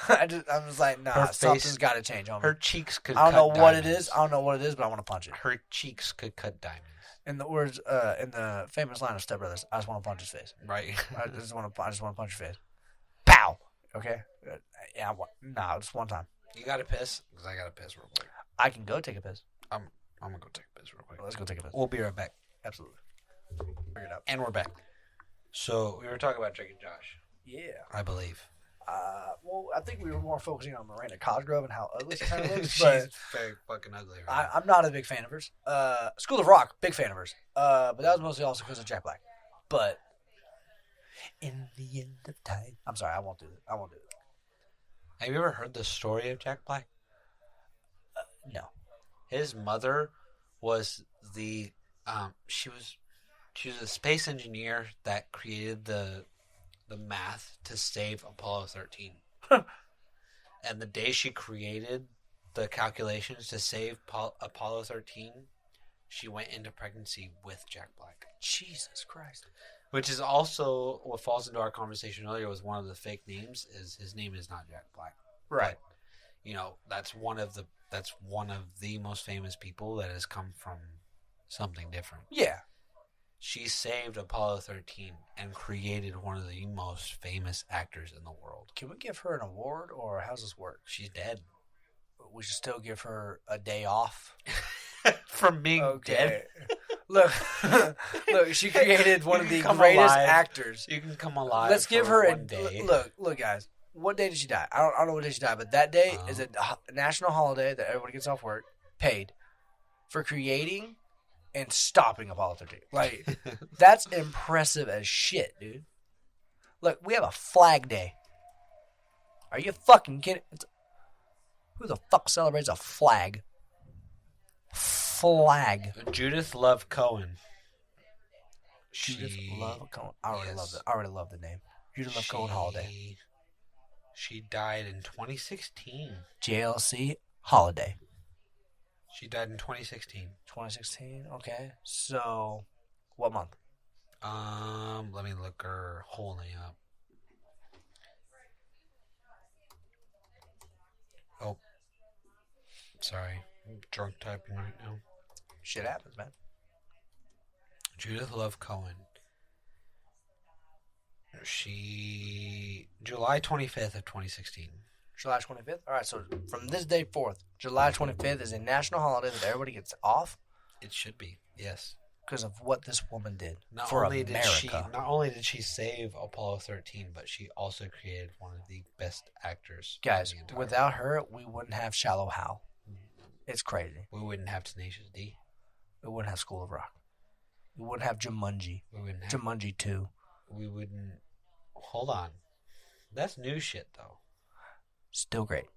I'm just like, nah. Something's got to change. Homie. Her cheeks could. I don't know what it is. I don't know what it is, but I want to punch it. Her cheeks could cut diamonds. In the words, in the famous line of Step Brothers, I just want to punch his face. Right. I just want to punch your face. Pow. Okay. Yeah. Just one time. You got to piss? Because I got to piss real quick. I can go take a piss. I'm gonna go take a piss real quick. Let's go take a piss. We'll be right back. Absolutely. Figure it out. And we're back. So we were talking about Drake and Josh. Yeah. I believe. Well, I think we were more focusing on Miranda Cosgrove and how ugly she kind of looks. She's very fucking ugly. Right I'm not a big fan of hers. School of Rock, big fan of hers. But that was mostly also because of Jack Black. But in the end of time, I'm sorry, I won't do it. Have you ever heard the story of Jack Black? No. His mother was she was a space engineer that created the math to save Apollo 13. And the day she created the calculations to save Apollo 13, she went into pregnancy with Jack Black. Jesus Christ. Which is also what falls into our conversation earlier was one of the fake names is his name is not Jack Black. Right. But, that's one of the most famous people that has come from something different. Yeah. She saved Apollo 13 and created one of the most famous actors in the world. Can we give her an award, or how's this work? She's dead. We should still give her a day off from being dead. Look, she created one of the greatest actors. You can come alive. Let's give her one day. Look, guys. What day did she die? I don't know what day she died, but that day is a national holiday that everybody gets off work, paid, for creating and stopping Apollo 13. Like, that's impressive as shit, dude. Look, we have a flag day. Are you fucking kidding? Who the fuck celebrates a flag? Flag. Judith Love Cohen. Judith Love Cohen. I already love the name. Judith Love Cohen holiday. She died in 2016. JLC holiday. She died in 2016. 2016. Okay. So, what month? Let me look her whole name up. Oh, sorry, I'm drunk typing right now. Shit happens, man. Judith Love Cohen. July 25th of 2016. July 25th? All right, so from this day forth, July 25th is a national holiday that everybody gets off? It should be, yes. Because of what this woman did Not for only America. Not only did she save Apollo 13, but she also created one of the best actors. Guys, without her, we wouldn't have Shallow Hal. It's crazy. We wouldn't have Tenacious D. We wouldn't have School of Rock. We wouldn't have Jumanji. We wouldn't have Jumanji 2. We wouldn't... Hold on. That's new shit, though. Still great.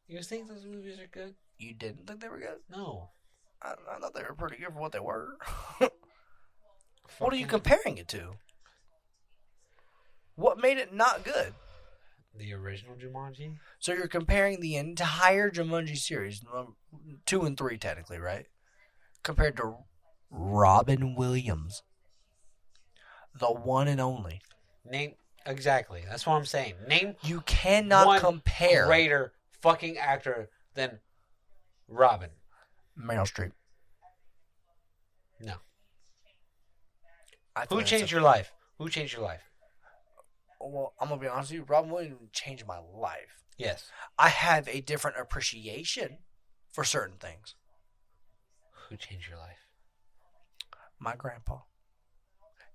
You think those movies are good? You didn't think they were good? No. I thought they were pretty good for what they were. What are you comparing it to? What made it not good? The original Jumanji? So you're comparing the entire Jumanji series, 2 and 3 technically, right? Compared to Robin Williams. The one and only. Name... Exactly. That's what I'm saying. Name... You cannot compare... greater fucking actor than Robin. Meryl Streep. No. I feel Who that's changed your life? Who changed your life? Well, I'm gonna be honest with you. Robin Williams changed my life. Yes. I have a different appreciation for certain things. Who changed your life? My grandpa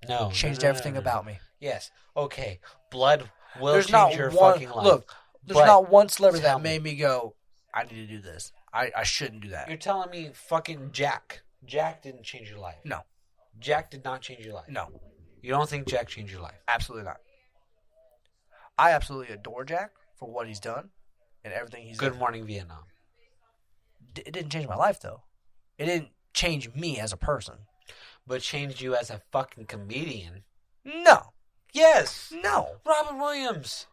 No. changed everything about me. Yes. Okay. Blood will There's change not your one. fucking life. Look, there's But not one celebrity tell that me. made me go, I need to do this. I shouldn't do that. You're telling me fucking Jack. Jack didn't change your life. No. Jack did not change your life. No, You don't think Jack changed your life? absolutely not. I absolutely adore Jack for what he's done and everything he's Good done. Morning Vietnam. It didn't change my life, though. It didn't change me as a person. But changed you as a fucking comedian. No. Yes. No. Robin Williams.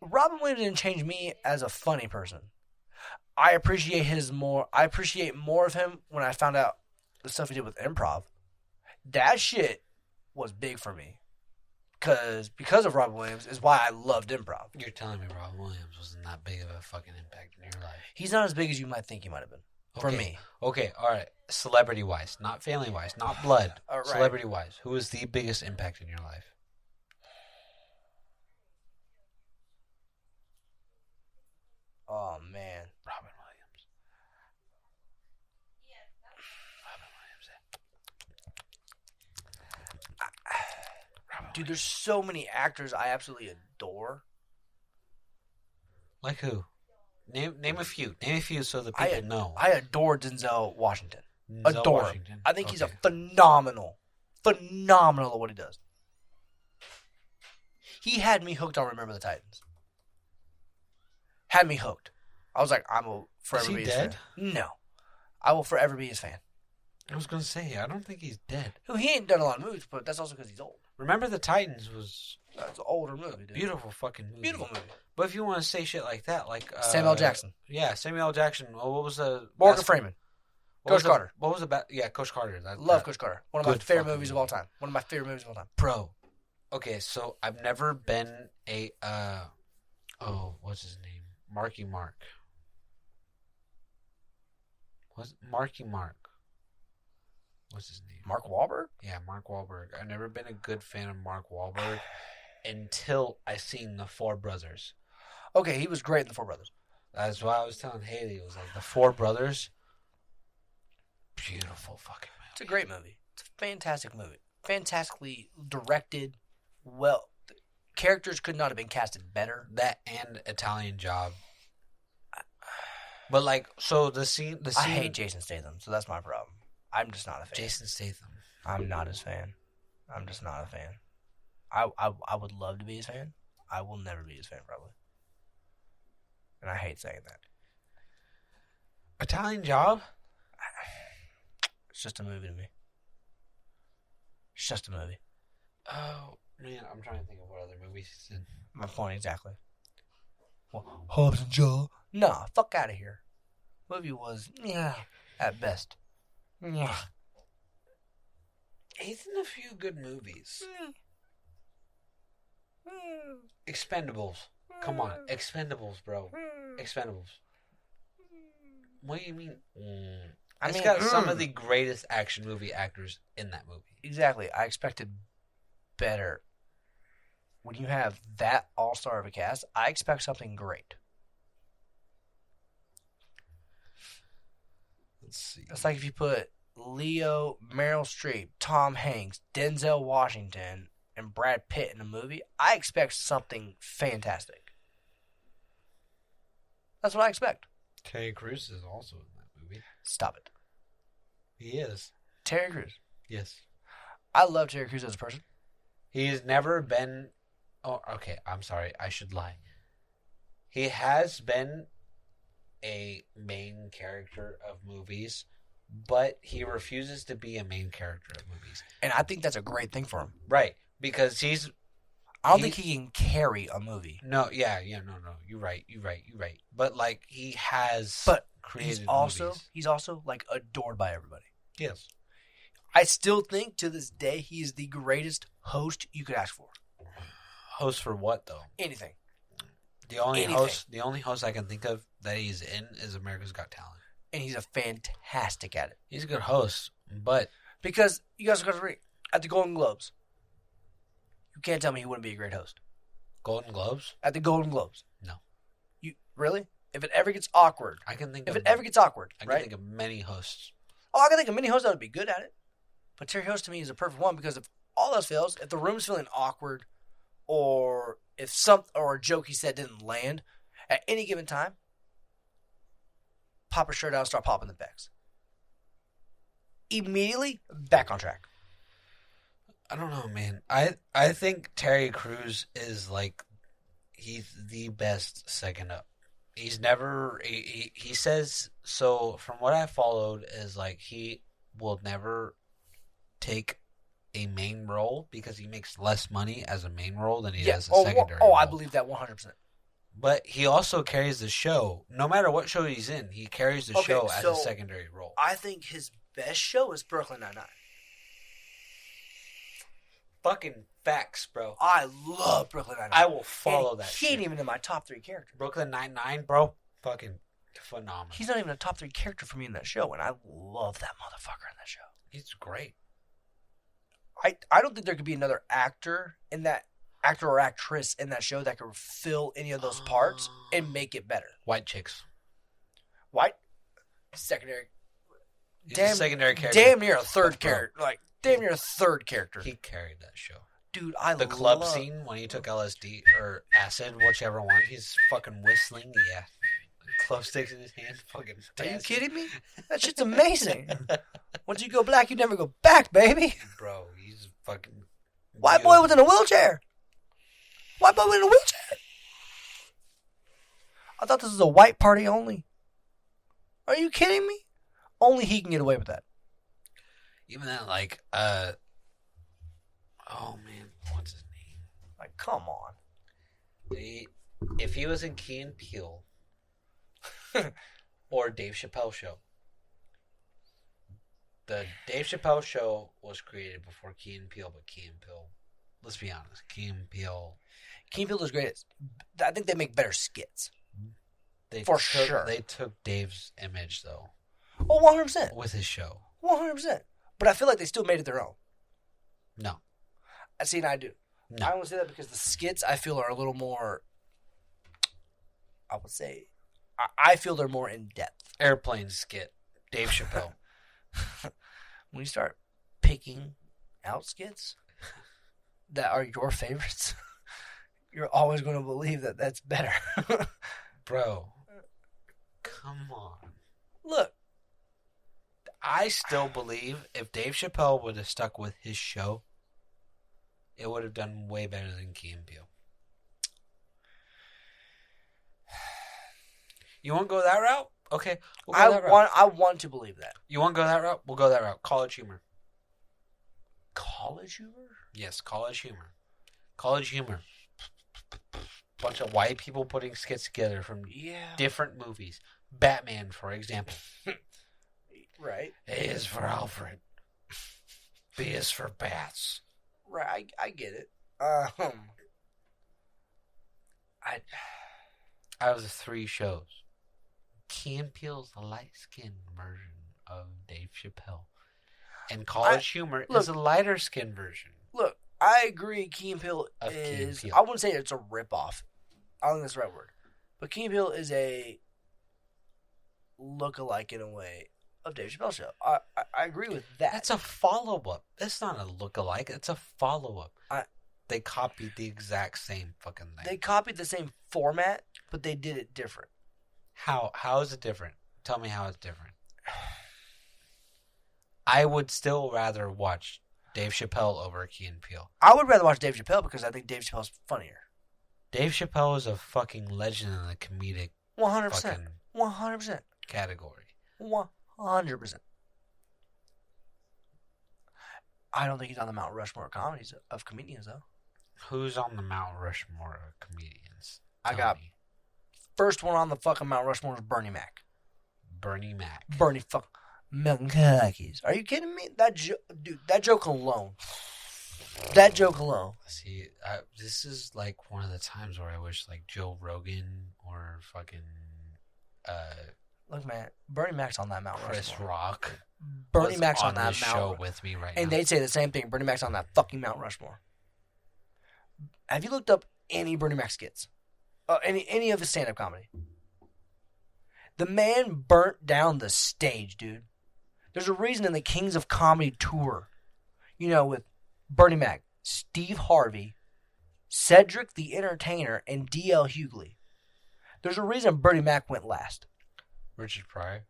Robin Williams didn't change me as a funny person. I appreciate I appreciate more of him when I found out the stuff he did with improv. That shit was big for me. Because of Robin Williams is why I loved improv. You're telling me Robin Williams wasn't that big of a fucking impact in your life? He's not as big as you might think he might have been. For Okay. me. Okay, all right. Celebrity-wise, not family-wise, not blood. All right. Celebrity-wise, who was the biggest impact in your life? Oh, man. Robin Williams. Robin Dude, there's so many actors I absolutely adore. Like who? Name a few. Name a few so the people know. I adore Denzel Washington. Denzel Adore him. Washington. I think he's a Okay. phenomenal at what he does. He had me hooked on Remember the Titans. Had me hooked. I was like, I will forever Is he be his dead? fan. No. I will forever be his fan. I was gonna say, I don't think he's dead. He ain't done a lot of movies, but that's also because he's old. Remember the Titans was That's an older movie, dude. beautiful fucking movie. Beautiful movie. But if you want to say shit like that, like Samuel L. Jackson. Yeah, Samuel L. Jackson. Well, what was the Morgan best- Freeman. what was Coach the- Carter. What was the best? Yeah, Coach Carter. Love Coach Carter. One of my good favorite fucking movies of all time. One of my favorite movies of all time. Bro. Okay, so I've never been a what's his name? Marky Mark. What's Marky Mark? What's his name? Mark Wahlberg? Yeah, Mark Wahlberg. I've never been a good fan of Mark Wahlberg until I seen The Four Brothers. Okay, he was great in The Four Brothers. That's why I was telling Haley. It was like The Four Brothers. Beautiful fucking movie. It's a great movie. It's a fantastic movie. Fantastically directed. Well, the characters could not have been casted better. That and Italian Job. But like, so the scene. I hate Jason Statham, so that's my problem. I'm just not a fan. Jason Statham. I'm not his fan. I'm just not a fan. I would love to be his fan. I will never be his fan, probably. And I hate saying that. Italian Job. It's just a movie to me. It's just a movie. Oh man, I'm trying to think of what other movies he's in. My point exactly. Well, Hobbs and Shaw. Nah, fuck out of here. Movie was at best. Yeah. He's in a few good movies. Expendables. Come on, Expendables, bro. Expendables. What do you mean? It's got some of the greatest action movie actors in that movie. Exactly. I expected better. When you have that all-star of a cast, I expect something great. Let's see. It's like if you put Leo, Meryl Streep, Tom Hanks, Denzel Washington, and Brad Pitt in a movie, I expect something fantastic. That's what I expect. Terry Crews is also in that movie. Stop it. He is. Terry Crews. Yes. I love Terry Crews as a person. He's never been... Oh, okay. I'm sorry. I should lie. He has been a main character of movies, but he refuses to be a main character of movies. And I think that's a great thing for him. Right. Because he's... I don't think he can carry a movie. No, no. You're right. But, like, he has created movies. He's also, like, adored by everybody. Yes. I still think, to this day, he is the greatest host you could ask for. Host for what, though? Anything. The only host I can think of that he's in is America's Got Talent. And he's a fantastic at it. He's a good host, but because you guys are going to read at the Golden Globes. You can't tell me he wouldn't be a great host. Golden Globes? At the Golden Globes. No. You really? If it ever gets awkward. I can think I can think of many hosts. Oh, I can think of many hosts that would be good at it. But Terry Host to me is a perfect one because if all else fails, if the room's feeling awkward or if or a joke he said didn't land at any given time, pop a shirt out and start popping the pecs. Immediately back on track. I don't know, man. I think Terry Crews is like he's the best second up. He's never he says so from what I followed is like he will never take a main role because he makes less money as a main role than he does a secondary role. I believe that 100%. But he also carries the show. No matter what show he's in, he carries the show as a secondary role. I think his best show is Brooklyn Nine-Nine. Fucking facts, bro. I love Brooklyn Nine-Nine. I will follow that shit. He ain't even in my top 3 characters. Brooklyn Nine-Nine, bro. Fucking phenomenal. He's not even a top 3 character for me in that show, and I love that motherfucker in that show. He's great. I don't think there could be another actor or actress in that show that could fill any of those parts and make it better. White chicks. White? Secondary. He's a secondary character. Damn near a third character. Like, damn near a third character. He carried that show. Dude, the club scene when he took LSD or acid, whichever one, he's fucking whistling. Yeah. Glow sticks in his hand. Fucking Are you kidding me? That shit's amazing. Once you go black, you never go back, baby. Bro, he's fucking... White boy was in a wheelchair. White boy was in a wheelchair. I thought this was a white party only. Are you kidding me? Only he can get away with that. Even that, like, oh man, what's his name? Like, come on. If he was in Key and Peele or Dave Chappelle show, the Dave Chappelle show was created before Key and Peele, but Key and Peele, let's be honest, Key and Peele is great. I think they make better skits. Sure. They took Dave's image, though. Oh, 100%. With his show. 100%. But I feel like they still made it their own. No. I do. No. I only say that because the skits, I feel, are a little more, I would say, I feel they're more in-depth. Airplane skit. Dave Chappelle. When you start picking out skits that are your favorites, you're always going to believe that that's better. Bro. Come on. Look. I still believe if Dave Chappelle would have stuck with his show, it would have done way better than Key and Peele. You want to go that route? Okay. We'll go that route. I want to believe that. You want to go that route? We'll go that route. College humor. College humor? Yes, college humor. College humor. Bunch of white people putting skits together from different movies. Batman, for example. Right. A is for Alfred. B is for bats. Right, I get it. Out of the 3 shows, Key and Peele's the light-skinned version of Dave Chappelle. And College Humor is a lighter-skinned version. Look, I agree Key and Peele is... I wouldn't say it's a ripoff. I don't think that's the right word. But Key and Peele is a look-alike in a way of Dave Chappelle's show. I agree with that. That's a follow-up. That's not a look-alike. It's a follow-up. They copied the exact same fucking thing. They copied the same format, but they did it different. How is it different? Tell me how it's different. I would still rather watch Dave Chappelle over Key and Peele. I would rather watch Dave Chappelle because I think Dave Chappelle's funnier. Dave Chappelle is a fucking legend in the comedic 100%. 100%. category. 100%. I don't think he's on the Mount Rushmore of comedians, though. Who's on the Mount Rushmore of comedians? I got first one on the fucking Mount Rushmore is Bernie Mac. Bernie Mac. Bernie fuck milk and cookies. Are you kidding me? That joke alone. That joke alone. See, this is like one of the times where I wish like Joe Rogan or fucking Look, man, Bernie Mac's on that Mount Chris Rushmore. Rock. Bernie Mac's on this that show Mount with me right now. And they'd say the same thing. Bernie Mac's on that fucking Mount Rushmore. Have you looked up any Bernie Mac skits? Any of his stand-up comedy? The man burnt down the stage, dude. There's a reason in the Kings of Comedy tour, with Bernie Mac, Steve Harvey, Cedric the Entertainer, and D.L. Hughley. There's a reason Bernie Mac went last. Richard Pryor.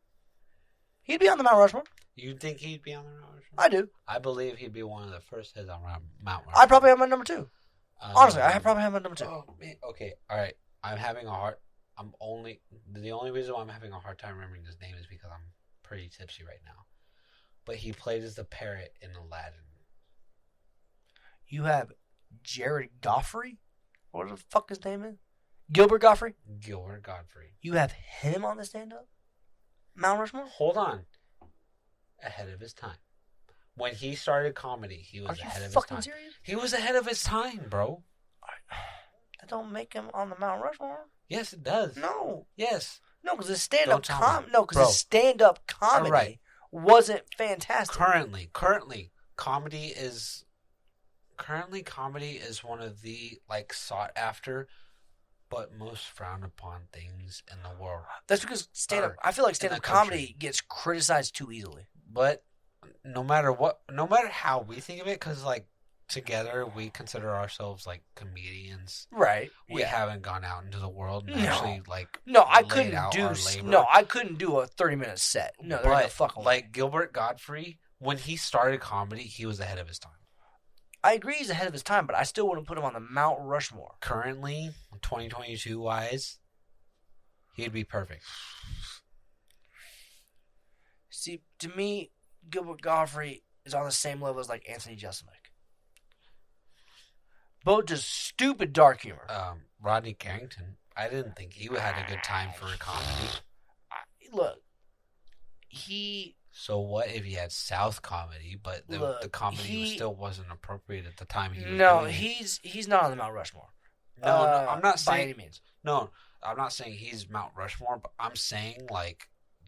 He'd be on the Mount Rushmore. You think he'd be on the Mount Rushmore? I do. I believe he'd be one of the first heads on Mount Rushmore. I'd probably have my number 2. Honestly, I probably have my number 2. Oh, man. Okay, all right. The only reason why I'm having a hard time remembering his name is because I'm pretty tipsy right now. But he played as the parrot in Aladdin. You have Jared Goffrey? What the fuck his name is? Gilbert Gottfried? Gilbert Gottfried. You have him on the stand-up? Mount Rushmore? Hold on. Ahead of his time. When he started comedy, he was ahead of his time. Are you fucking serious? He was ahead of his time, bro. That don't make him on the Mount Rushmore. Yes, it does. No. Yes. No, because his stand-up comedy wasn't fantastic. Currently, comedy is one of the sought after but most frowned upon things in the world. That's because I feel like stand-up comedy gets criticized too easily. But no matter how we think of it, because together we consider ourselves comedians, right? We haven't gone out into the world and actually I couldn't do a 30-minute set. No, but fucking Gilbert Gottfried, when he started comedy, he was ahead of his time. I agree he's ahead of his time, but I still wouldn't put him on the Mount Rushmore. Currently, 2022 wise, he'd be perfect. See, to me, Gilbert Gottfried is on the same level as Anthony Jeselnik. Both just stupid dark humor. Rodney Carrington, I didn't think he had a good time for a comedy. Look, So what if he had South comedy, but the comedy still wasn't appropriate at the time he was doing it? he's not on the Mount Rushmore. No, I'm not saying by any means. No, I'm not saying he's Mount Rushmore, but I'm saying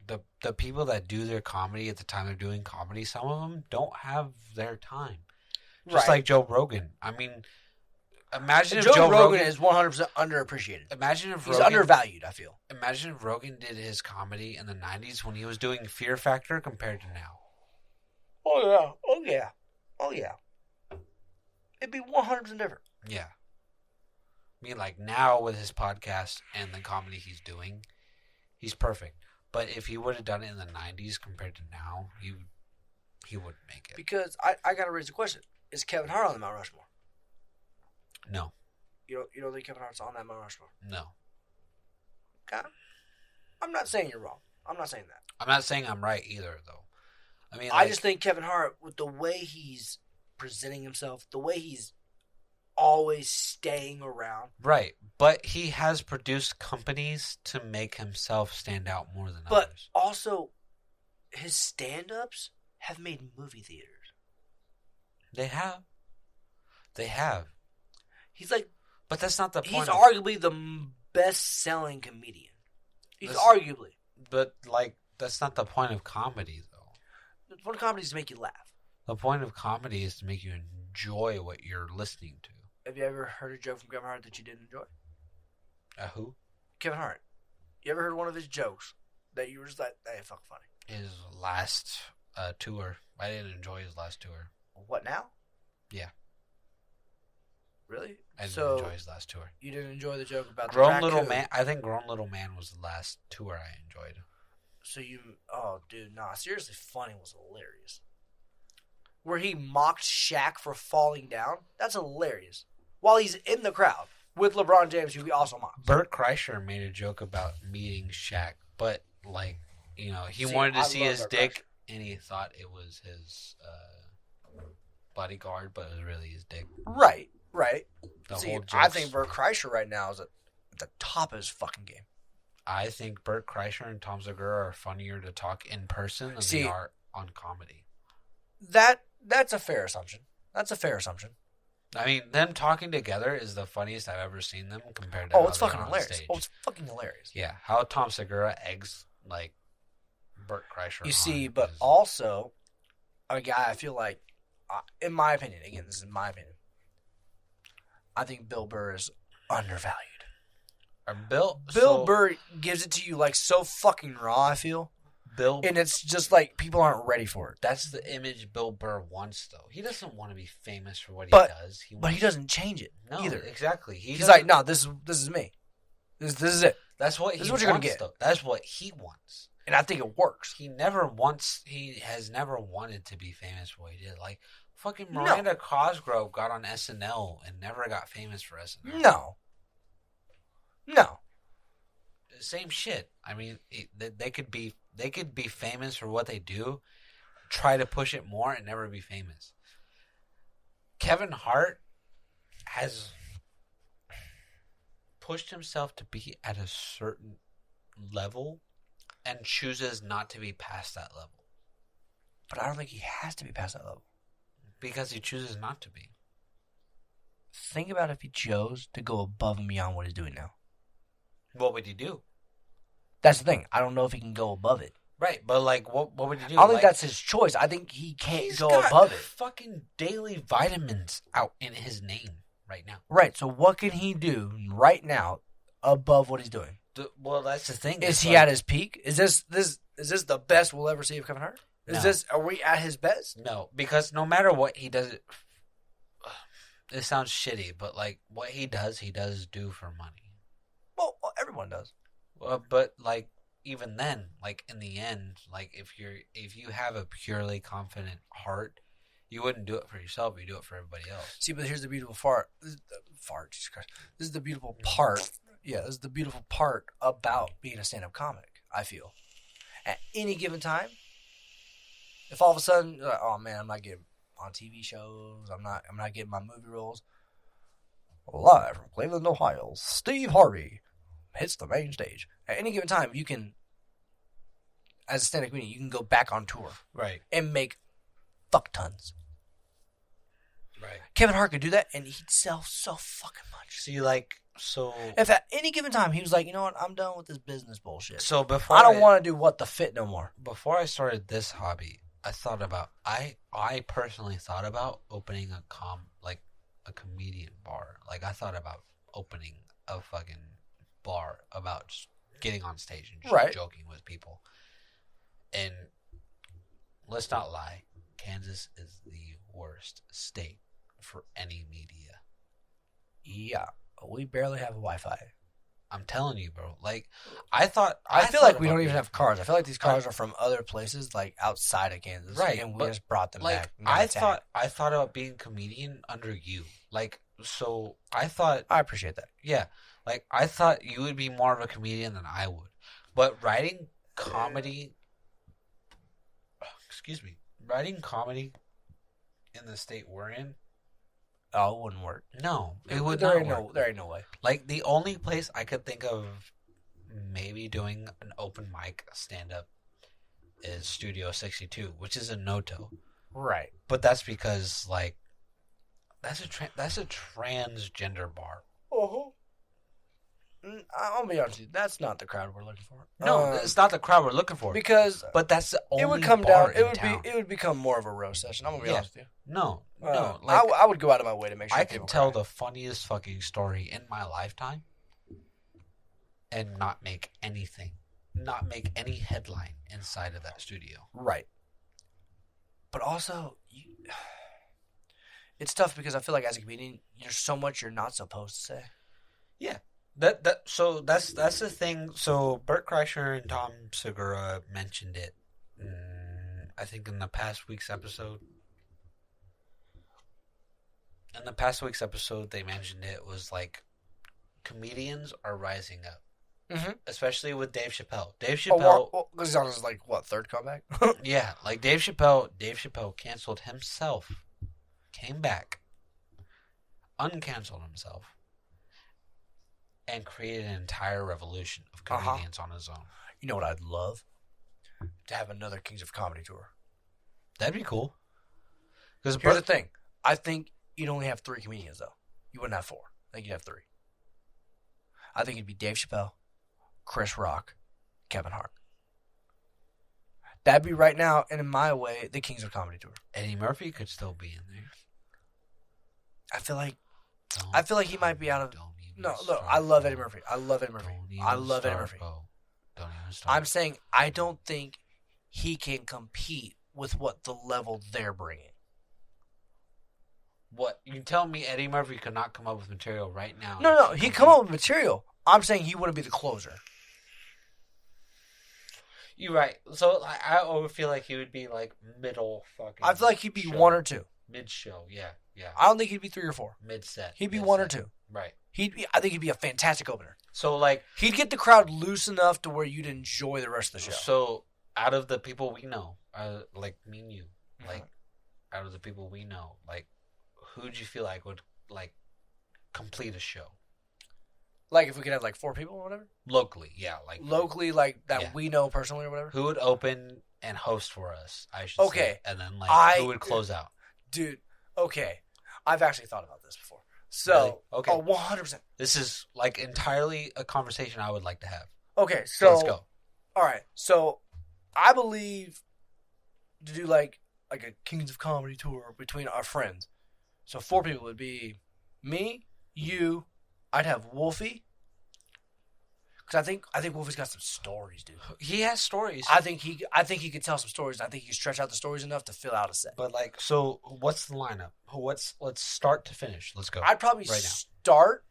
the people that do their comedy at the time they're doing comedy, some of them don't have their time. Just like Joe Rogan. I mean, imagine if Joe Rogan is 100% underappreciated. Imagine if he's undervalued, I feel. Imagine if Rogan did his comedy in the 90s when he was doing Fear Factor compared to now. Oh yeah. It'd be 100% different. Yeah. I mean, now with his podcast and the comedy he's doing, he's perfect. But if he would have done it in the 90s compared to now, he wouldn't make it. Because I got to raise the question. Is Kevin Hart on the Mount Rushmore? No. You don't think Kevin Hart's on that Mount Rushmore? No. Okay. I'm not saying you're wrong. I'm not saying that. I'm not saying I'm right either, though. I mean, I just think Kevin Hart, with the way he's presenting himself, the way he's always staying around. Right. But he has produced companies to make himself stand out more than others. But also, his stand-ups have made movie theaters. They have. He's but that's not the point. He's arguably the best-selling comedian. Arguably. But that's not the point of comedy, though. The point of comedy is to make you laugh. The point of comedy is to make you enjoy what you're listening to. Have you ever heard a joke from Kevin Hart that you didn't enjoy? Who? Kevin Hart. You ever heard one of his jokes that you were just like, that ain't fucking funny? His last tour. I didn't enjoy his last tour. What now? Yeah. Really? I didn't enjoy his last tour. You didn't enjoy the joke about Grown Little Man? I think Grown Little Man was the last tour I enjoyed. Seriously, Funny was hilarious. Where he mocked Shaq for falling down. That's hilarious. While he's in the crowd with LeBron James, who he also mocked. Bert Kreischer made a joke about meeting Shaq, but he wanted to see his dick, and he thought it was his bodyguard, but it was really his dick. Right. Whole I think Bert Kreischer right now is at the top of his fucking game. I think Bert Kreischer and Tom Segura are funnier to talk in person than they are on comedy. That's a fair assumption. I mean, them talking together is the funniest I've ever seen them compared to. Oh, how it's they fucking are on hilarious. stage. Oh, it's fucking hilarious. Yeah, how Tom Segura eggs like Bert Kreischer. You see, on but is- also a guy I feel like, in my opinion, again, this is my opinion, I think Bill Burr is undervalued. Bill Burr gives it to you like so fucking raw, I feel. And it's just like people aren't ready for it. That's the image Bill Burr wants, though. He doesn't want to be famous for what he does. But he doesn't change it either. Exactly. He's like, no, this is me. This is it. That's what this is what you're gonna get. Though. That's what he wants, and I think it works. He has never wanted to be famous for what he did. Like fucking Miranda Cosgrove got on SNL and never got famous for SNL. No. Same shit. I mean, they could be famous for what they do, try to push it more, and never be famous. Kevin Hart has pushed himself to be at a certain level and chooses not to be past that level. But I don't think he has to be past that level. Because he chooses not to be. Think about if he chose to go above and beyond what he's doing now. What would he do? That's the thing. I don't know if he can go above it. Right, but like, what would he do? I don't think that's his choice. I think he can't go above it. Fucking daily vitamins out in his name right now. Right. So what can he do right now above what he's doing? Well, that's the thing. Is he at his peak? Is this the best we'll ever see of Kevin Hart? Are we at his best? No, because no matter what he does, it sounds shitty, but like what he does do for money. Well, everyone does. But like even then, like in the end, like if you have a purely confident heart, you wouldn't do it for yourself. You do it for everybody else. See, but here's the beautiful part. Jesus Christ. This is the beautiful part. Yeah, this is the beautiful part about being a stand-up comic. I feel at any given time, if all of a sudden, oh man, I'm not getting on TV shows. I'm not getting my movie roles. Live from Cleveland, Ohio, Steve Harvey hits the main stage. At any given time, you can, as a stand-up comedian, you can go back on tour, right, and make fuck tons. Right. Kevin Hart could do that, and he'd sell so fucking much. See, if at any given time he was like, you know what, I'm done with this business bullshit. So before I don't want to do What the Fit no more. Before I started this hobby, I personally thought about opening a comedian bar. Like I thought about opening a fucking bar about just getting on stage and just joking with people. And let's not lie, Kansas is the worst state for any media. Yeah, we barely have Wi-Fi. I'm telling you, bro. Like, I feel like we don't even have cars. I feel like these cars are from other places, like outside of Kansas, right? And we just brought them back. I thought about being a comedian under you. Like, so I thought I appreciate that. Yeah, like I thought you would be more of a comedian than I would. But writing comedy, writing comedy in the state we're in. Oh, it wouldn't work. No, it would not work. There ain't no way. Like, the only place I could think of maybe doing an open mic stand-up is Studio 62, which is in Noto. Right. But that's because, like, that's a transgender bar. Uh-huh. I'll be honest with you, that's not the crowd we're looking for. No, it's not the crowd we're looking for. But that's the only it would come bar down. It would become more of a roast session. I'm gonna be honest with you. No. Like, I would go out of my way to make sure I could tell the funniest fucking story in my lifetime and not make any headline inside of that studio. Right. But also, it's tough because I feel like as a comedian, there's so much you're not supposed to say. Yeah. So that's the thing. So Bert Kreischer and Tom Segura mentioned it. I think in the past week's episode. In the past week's episode, they mentioned it was like comedians are rising up, especially with Dave Chappelle. Dave Chappelle, because he's on his third comeback. Yeah, like Dave Chappelle canceled himself, came back, uncanceled himself. And created an entire revolution of comedians on his own. You know what I'd love? To have another Kings of Comedy tour. That'd be cool. Because here's the thing. I think you'd only have 3 comedians, though. You wouldn't have 4. I think you'd have 3. I think it'd be Dave Chappelle, Chris Rock, Kevin Hart. That'd be right now, and in my way, the Kings of Comedy Tour. Eddie Murphy could still be in there. I feel like he might be out of. No, look, I love Eddie Murphy. I love Eddie Murphy. Don't even start. I'm saying I don't think he can compete with what the level they're bringing. What you tell me? Eddie Murphy could not come up with material right now. No, he'd come up with material. I'm saying he wouldn't be the closer. You're right. So I always feel like he would be like middle fucking. I feel like he'd be show. 1 or 2. Mid show, yeah. I don't think he'd be 3 or 4. Mid set. He'd be 1 or 2. Right. I think he'd be a fantastic opener. So like he'd get the crowd loose enough to where you'd enjoy the rest of the show. So out of the people we know, like me and you, like out of the people we know, like who do you feel like would like complete a show? Like if we could have like 4 people or whatever? Locally, yeah. Locally, like that we know personally or whatever? Who would open and host for us, I should say. And then like who would close out? Dude, okay. I've actually thought about this before. So, really? Okay. 100%. This is like entirely a conversation I would like to have. Okay, so let's go. All right. So I believe to do like a Kings of Comedy tour between our friends. So 4 people would be me, you, I'd have Wolfie. Because I think Wolfie's got some stories, dude. He has stories. I think he could tell some stories. I think he could stretch out the stories enough to fill out a set. But like, so what's the lineup? Let's start to finish. Let's go. I'd probably start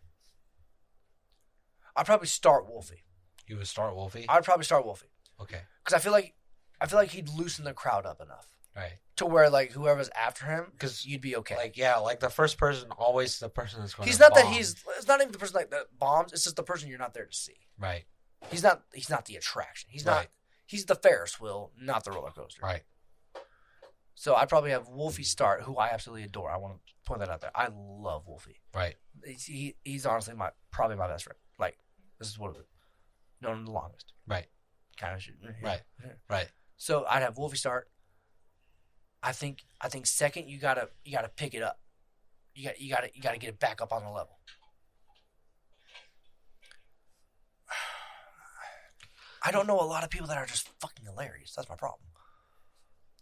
Wolfie. You would start Wolfie? I'd probably start Wolfie. Okay. Because I feel like he'd loosen the crowd up enough. Right. To where like whoever's after him, because you'd be okay. Like like the first person always the person that's going. He's not bomb. It's not even the person like that bombs. It's just the person you're not there to see. Right. He's not the attraction. He's not. He's the Ferris wheel, not the roller coaster. Right. So I'd probably have Wolfie start, who I absolutely adore. I want to point that out there. I love Wolfie. Right. He's honestly probably my best friend. Like this is what known him the longest. Right. Kind of shit. Right. Right. So I'd have Wolfie start. I think second you gotta pick it up. You gotta get it back up on the level. I don't know a lot of people that are just fucking hilarious. That's my problem.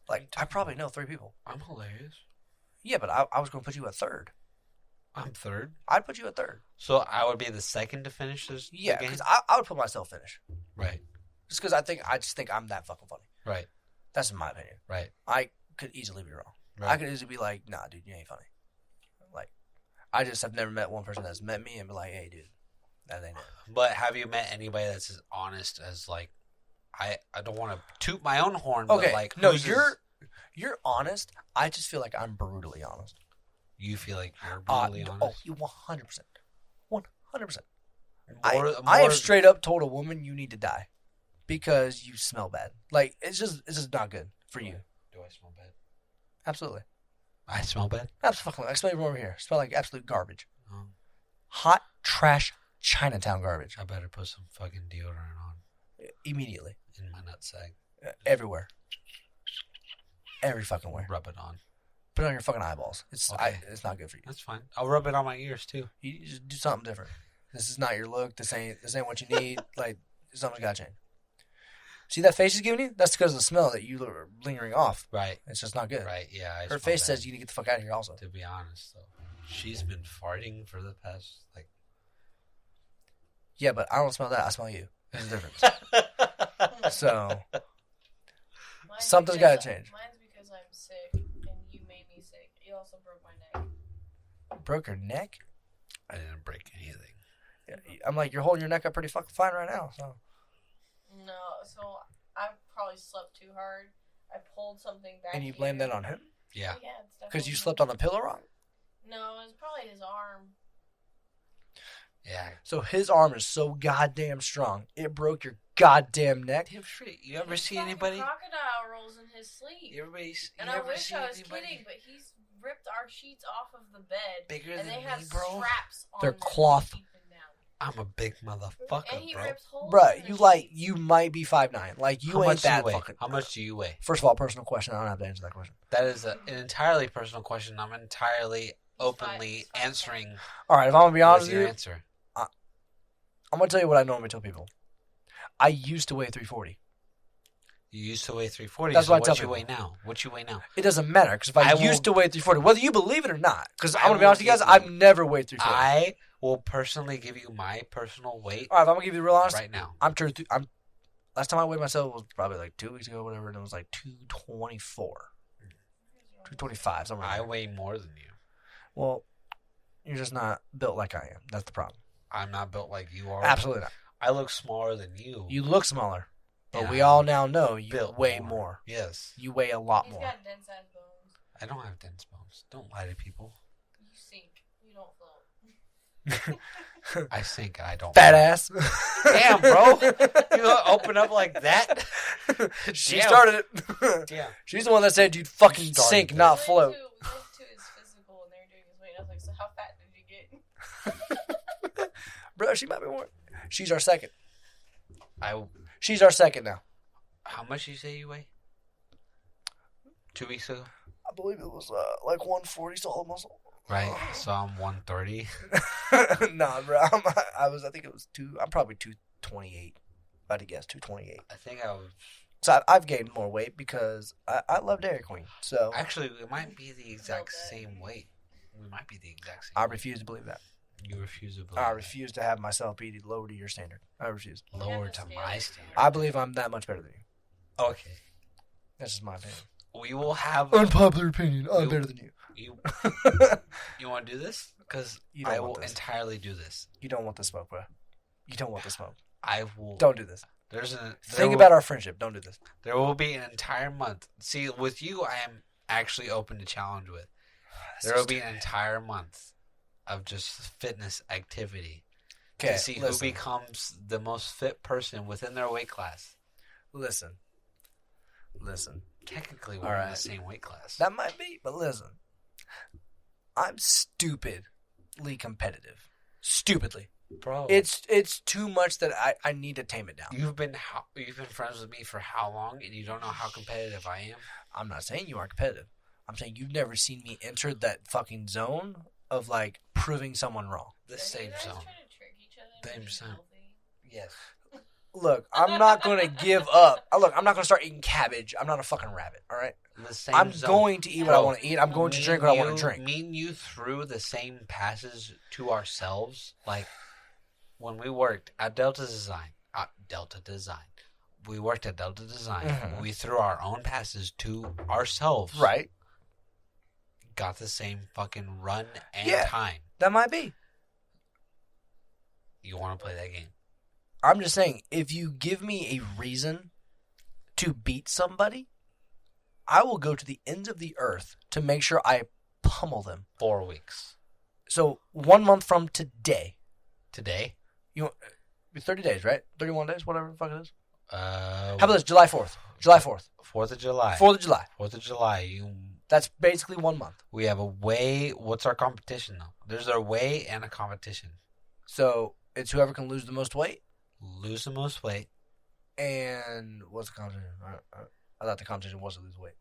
Like I probably know 3 people. I'm hilarious. Yeah, but I was gonna put you at third. I'm third. I'd put you at third. So I would be the second to finish this. Yeah, because I would put myself finish. Right. Just because I just think I'm that fucking funny. Right. That's in my opinion. Right. I could easily be wrong. Right. I could easily be like, nah, dude, you ain't funny. Like, I just have never met one person that's met me and be like, hey, dude, that ain't it. But have you met anybody that's as honest as like, I don't want to toot my own horn, okay. But like, no, you're honest. I just feel like I'm brutally honest. You feel like you're brutally honest? Oh, you 100%. 100%. I have straight up told a woman you need to die because you smell bad. Like, it's just not good for you. Do I smell bad? Absolutely. I smell bad? Absolutely. I smell you from over here. I smell like absolute garbage. Hot trash Chinatown garbage. I better put some fucking deodorant on. Immediately. In my nutsack. Everywhere. Every fucking where. Rub it on. Put it on your fucking eyeballs. It's not good for you. That's fine. I'll rub it on my ears too. You just do something different. This is not your look. This ain't what you need. Like, something's gotta change. See that face she's giving you? That's because of the smell that you are lingering off. Right. It's just not good. Right, yeah. Her face says you need to get the fuck out of here also. To be honest, though. She's been farting for the past, like... Yeah, but I don't smell that. I smell you. There's a difference. So... something's got to change. Mine's because I'm sick, and you made me sick. You also broke my neck. Broke your neck? I didn't break anything. Yeah, I'm like, you're holding your neck up pretty fucking fine right now, so... No, so I probably slept too hard. I pulled something back. And you blame that on him? Yeah. Yeah, it's definitely. Because you slept on the pillow wrong? No, it was probably his arm. Yeah. So his arm is so goddamn strong, it broke your goddamn neck? Damn straight. You ever see anybody? Crocodile rolls in his sleep. And I wish I was kidding, but he's ripped our sheets off of the bed. Bigger and than they have me, bro? straps on They're them cloth. to keep them down. I'm a big motherfucker, And he bro. rips holes Bruh, in you the like, sheets. you might be 5'9". Like, you ain't that fucking... How much do you weigh? First of all, personal question. I don't have to answer that question. That is an entirely personal question. I'm entirely openly He's fine. answering. All right, if I'm gonna be honest What's with your you, answer? I'm gonna tell you what I normally tell people. I used to weigh 340. You used to weigh 340. That's so what I tell what you people. weigh now? What you weigh now? It doesn't matter because if I used to weigh 340, whether you believe it or not, because I'm gonna be will honest with you guys, give I've never weighed 340. I will personally give you my personal weight All right, if I'm gonna give you the real honest, right now. I'm last time I weighed myself was probably like 2 weeks ago, whatever, and it was like 224, 225, somewhere. I weigh more than you. Well, you're just not built like I am. That's the problem. I'm not built like you are. Absolutely not. I look smaller than you. You look smaller, but and we I'm all now know you built weigh more. Yes. You weigh a lot He's more. got dense ass bones. I don't have dense bones. Don't lie to people. You sink. You don't float. I sink and I don't. Fat ass. Damn, bro. You open up like that? She Damn. started it. Damn. She's the one that said you'd fucking Started sink, it. not We float. went to his physical and they were doing his weight. I was like, so how fat did you get? Bro, she might be more. She's our second. I. She's our second now. How much you say you weigh? 2 weeks ago. I believe it was like 140 solid muscle. Right. So I'm 130. Nah, bro. I think it was I'm probably 228. If I had to guess, 228. I think I was. So I've gained more weight because I love Dairy Queen. So Actually, it might be the exact same weight. We might be the exact same. I refuse to believe that. You refuse to believe. I refuse to have myself be lower to your standard. I refuse. Lower to my standard. I believe I'm that much better than you. Okay. That's just my opinion. We will have. Unpopular opinion. I'm You- better than you. You want to do this? Because You don't I want will this. entirely do this. You don't want the smoke, bro. You don't want the smoke. I will. Don't do this. Think about our friendship. Don't do this. There will be an entire month. See, with you, I am actually open to challenge with. There will be an entire month of just fitness activity Okay, to see who becomes the most fit person within their weight class. Listen. Technically, we're All in right. the same weight class. That might be, but listen. I'm stupidly competitive. Stupidly. Bro, It's too much that I need to tame it down. you've been friends with me for how long, and you don't know how competitive I am. I'm not saying you aren't competitive. I'm saying you've never seen me enter that fucking zone of like proving someone wrong. The Don't same you guys zone. try to trick each other Same when you're zone. healthy? Yes. Look, I'm not gonna give up. Look, I'm not gonna start eating cabbage. I'm not a fucking rabbit. All right. The same I'm zone. going to eat what I want to eat. I'm going to Me drink and what I want you- to drink. Me and you threw the same passes to ourselves. Like when we worked at Delta Design. We worked at Delta Design. Mhm. We threw our own passes to ourselves. Right. Got the same fucking run and Yeah. time. That might be. You want to play that game? I'm just saying, if you give me a reason to beat somebody, I will go to the ends of the earth to make sure I pummel them. 4 weeks. So 1 month from today, Today? 30 days, right? 31 days, whatever the fuck it is. How How about this? July 4th. July 4th. 4th of July. 4th of July. 4th of July. That's basically 1 month. We have a weigh. What's our competition though? There's a weigh and a competition. So it's whoever can lose the most weight. Lose the most weight. And what's the competition? I thought the competition was to lose weight.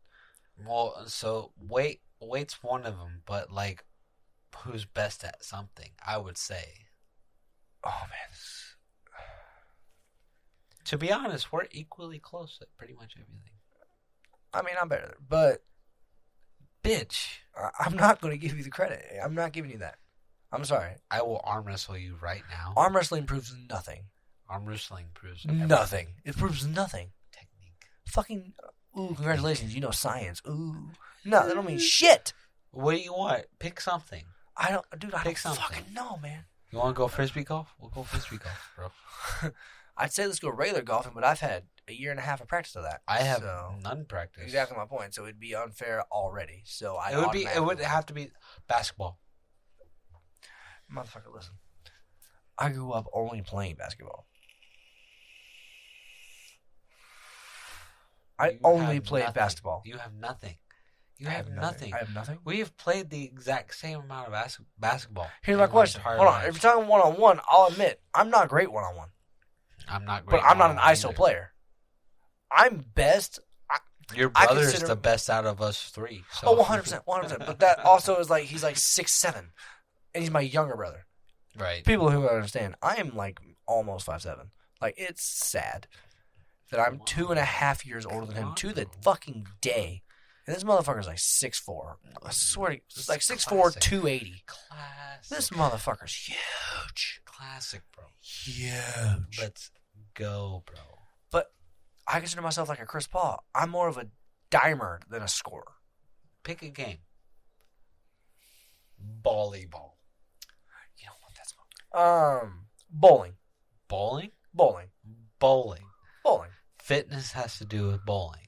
Well, so weight's one of them, but like, who's best at something? I would say. Oh, man. To be honest, we're equally close at pretty much everything. I mean, I'm better. But Bitch, I'm not going to give you the credit. I'm not giving you that. I'm sorry. I will arm wrestle you right now. Arm wrestling proves nothing. Arm wrestling proves Nothing. It proves nothing. technique. Fucking, ooh, congratulations. You know science. Ooh. No, that don't mean shit. What do you want? Pick something. I don't Pick something. fucking know, man. You want to go frisbee golf? We'll go frisbee golf, bro. I'd say let's go regular golfing, but I've had a year and a half of practice of that. I have So, none practice. exactly my point. So it'd be unfair already. So I It would have to be basketball. Motherfucker, listen. I grew up only playing basketball. I You only have played nothing. basketball. You have nothing. You I have nothing. I have nothing. We have played the exact same amount of basketball. Here's in my our question. entire Hold on. lives. If you're talking one-on-one, I'll admit, I'm not great one-on-one. I'm not great. But I'm not an one-on-one ISO either. player. I'm best. Your I brother's consider- the best out of us three. So. Oh, 100%, 100%. But that also is like he's like 6'7", and he's my younger brother. Right. People who understand, I am like almost 5'7". Like it's sad that I'm 2.5 years older than him to the fucking day, and this motherfucker's like 6'4". I swear, it's like 6'4", 280. Classic. This motherfucker's huge. Classic, bro. Huge. Let's go, bro. But I consider myself like a Chris Paul. I'm more of a dimer than a scorer. Pick a game. Volleyball. You don't want that smoke. Bowling. Bowling? Bowling. Bowling. Bowling. Fitness has to do with bowling.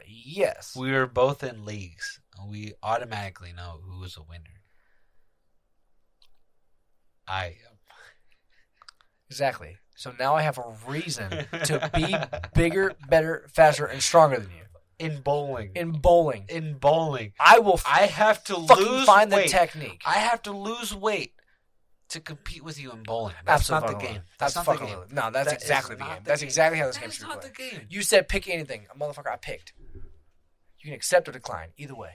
Yes. We were both in leagues. We automatically know who is a winner. I am. Exactly. So now I have a reason to be bigger, better, faster, and stronger than you. In bowling. In bowling. In bowling. I will I have to fucking lose find weight. the technique. I have to lose weight to compete with you in bowling. That's not the game. That's not the game. No, that's That is exactly the not game. the That's game. exactly how this That game is should not be the played. game. You said pick anything. A motherfucker, I picked. You can accept or decline. Either way.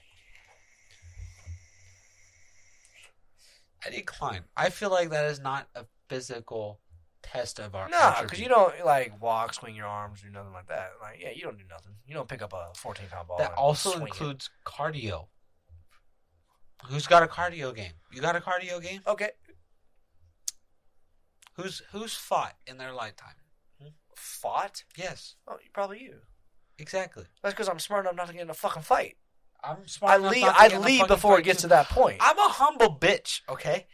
I decline. I feel like that is not a physical test of our No, attribute. because you don't like walk, swing your arms, do nothing like that. Like, yeah, you don't do nothing. You don't pick up a 14-pound ball. That and also swing it. includes cardio. Who's got a cardio game? You got a cardio game? Okay. Who's fought in their lifetime? Fought? Yes, Oh, probably you. exactly. That's because I'm smart enough not to get in a fucking fight. I'm smart. I enough leave. not to I get in a leave fucking before fight it gets too. to that point. I'm a humble bitch. Okay.